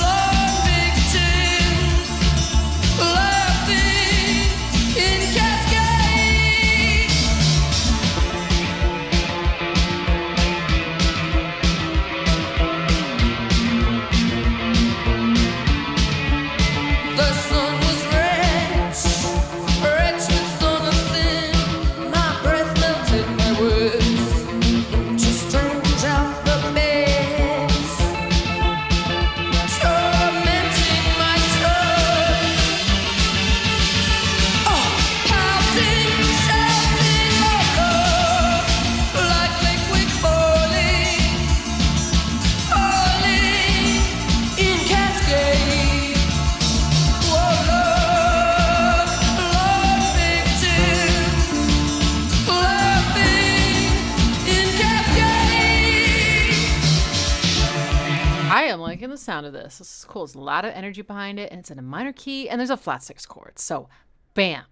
Love victims, laughing in cascade. The sun was rich, rich with sun of sin. My breath melted my words into strange alphabets, tormenting my tongue. Oh, pouting, shouting love, like liquid falling, falling in cascade. Whoa, love victims, laughing in cascade. I am liking the sound of this. This is cool. There's a lot of energy behind it, and it's in a minor key, and there's a flat 6 chord. So, bam.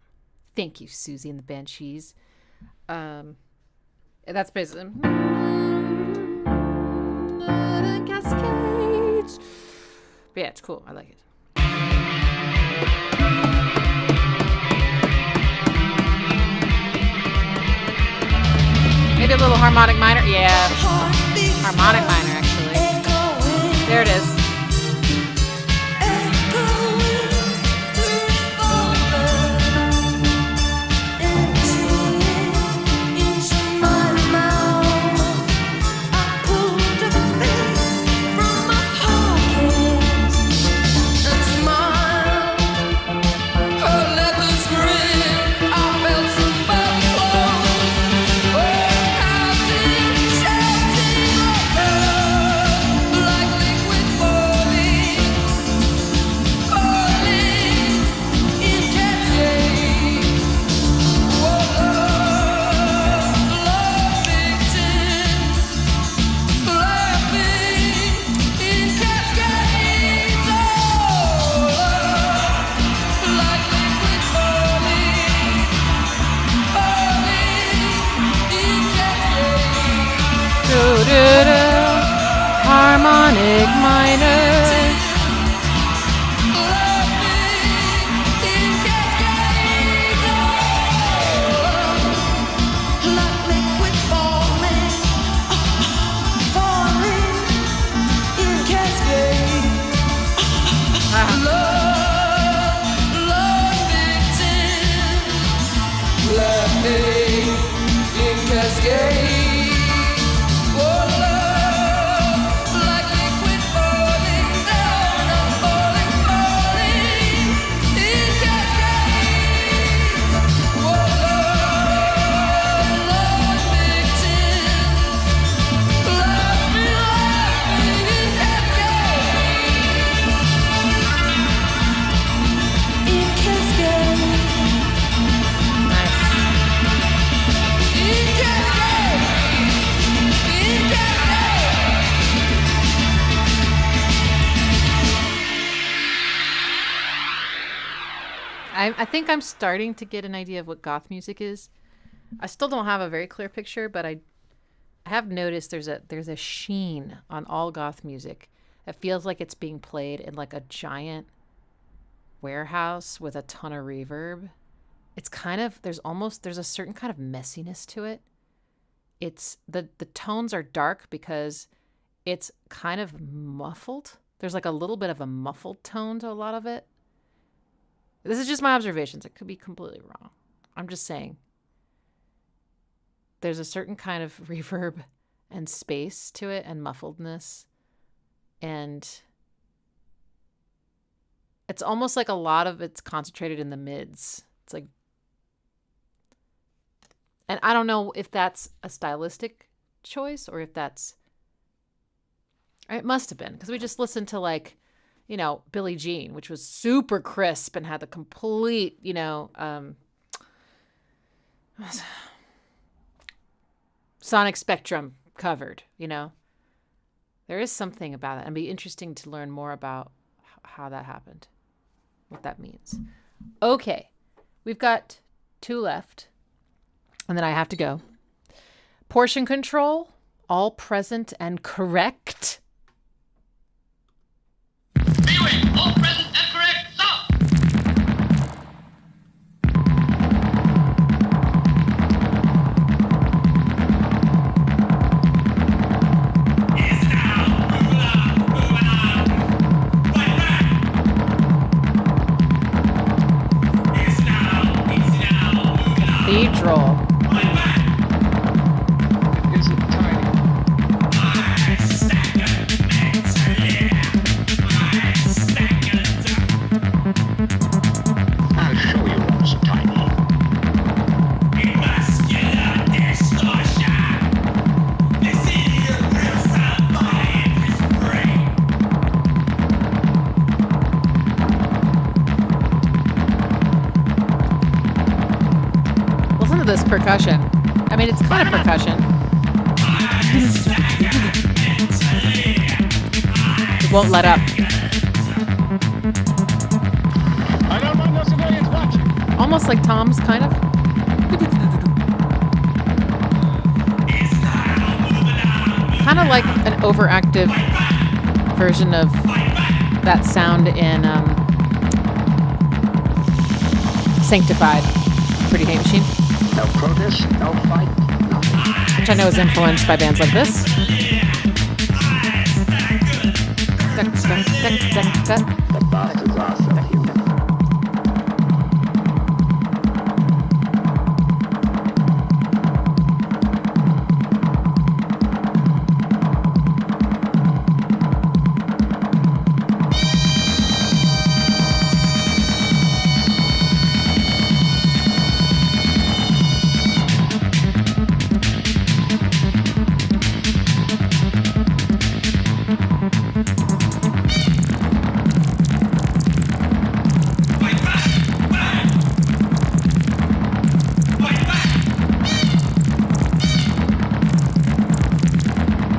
Thank you, Siouxsie and the Banshees. That's basically Cascade. it's cool. I like it. Maybe a little harmonic minor. Yeah, harmonic minor actually. There it is. Harmonic minor. I think I'm starting to get an idea of what goth music is. I still don't have a very clear picture, but I have noticed there's a sheen on all goth music. It feels like it's being played in like a giant warehouse with a ton of reverb. It's kind of there's a certain kind of messiness to it. It's the tones are dark because it's kind of muffled. There's like a little bit of a muffled tone to a lot of it. This is just my observations. It could be completely wrong. I'm just saying. There's a certain kind of reverb and space to it and muffledness. And it's almost like a lot of it's concentrated in the mids. It's like, and I don't know if that's a stylistic choice or if that's, it must have been because we just listened to like, you know, Billie Jean, which was super crisp and had the complete, you know, sonic spectrum covered, you know. There is something about it. It'd be interesting to learn more about how that happened, what that means. Okay, we've got 2 left, and then I have to go. Portion control, all present and correct. All present and correct, stop! Is now moving on, right back. Is now moving on, Cathedral. right back. Is it tiny? I'll show you what's tiny. Muscular distortion. The city of real sound body in his brain. Listen to this percussion. I mean, it's kind of percussion. It won't let up. I don't want no civilians watching. Almost like Tom's, kind of. Kind of like an overactive version of that sound in Sanctified, Pretty Hate Machine. No protest, no fight, nothing. Which I know is influenced by bands like this. The bastards are subhuman.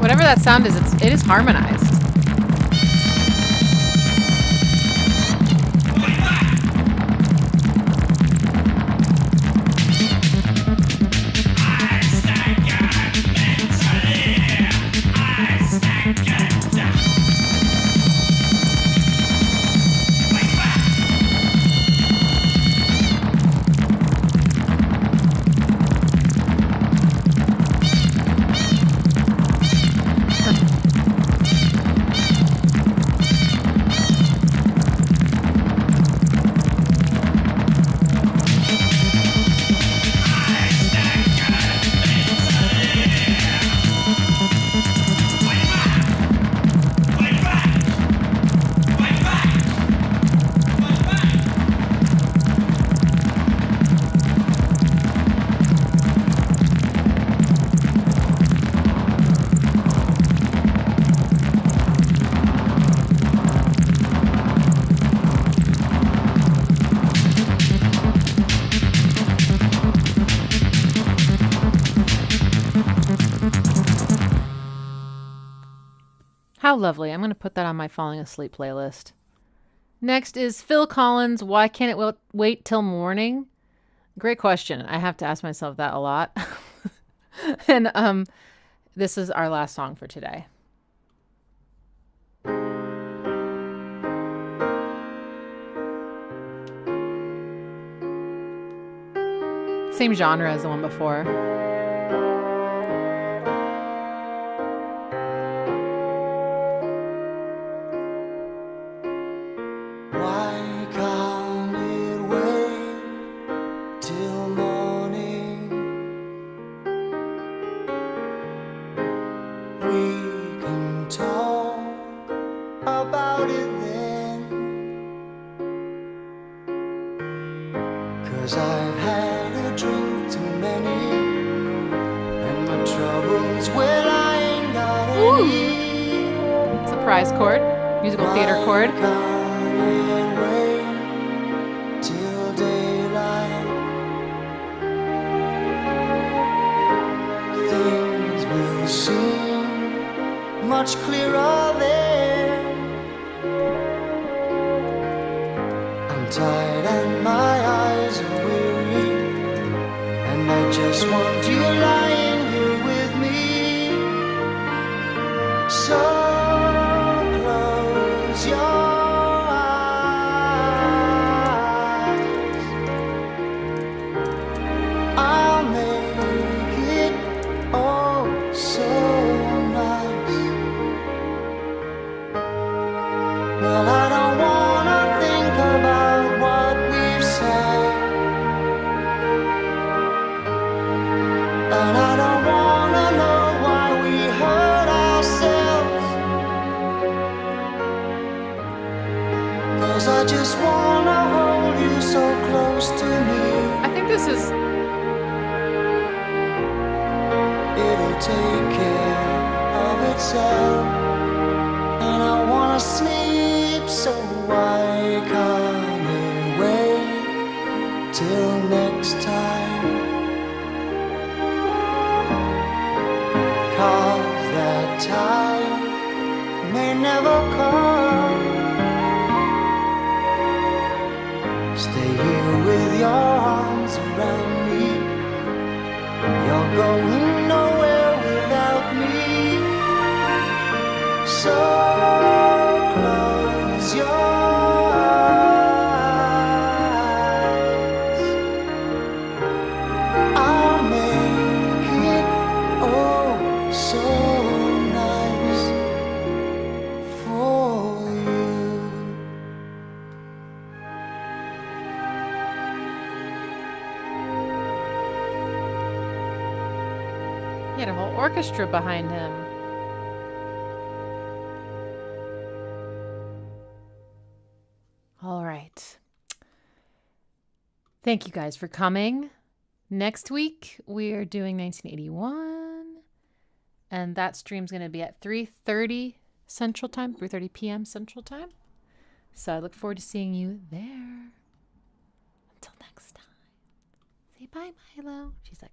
Whatever that sound is, it is harmonized. How lovely. I'm going to put that on my falling asleep playlist. Next is Phil Collins, Why Can't It Wait Till Morning? Great question. I have to ask myself that a lot. And this is our last song for today. Same genre as the one before. Why can't it wait till morning? We can talk about it then. 'Cause I've had a drink too many, and my troubles, well, I ain't got any. Surprise chord. Musical theater chord. Why can't it wait till daylight? Things will seem much clearer there. I'm tired and my eyes are weary, and I just want you lying here with me. So close your eyes. I'll make it oh so nice. Well, I don't wanna think about what we've said, and I don't wanna know why we hurt ourselves. 'Cause I just wanna hold you so close to me. I think this is It'll take care of itself, and I wanna sleep, so why can't it wait till next time? 'Cause that time may never come. Stay here with your arms around me. You're going nowhere without me. So close your He had a whole orchestra behind him. All right. Thank you guys for coming. Next week, we are doing 1981. And that stream's going to be at 3:30 Central Time, 3:30 p.m. Central Time. So I look forward to seeing you there. Until next time. Say bye, Milo. She's like...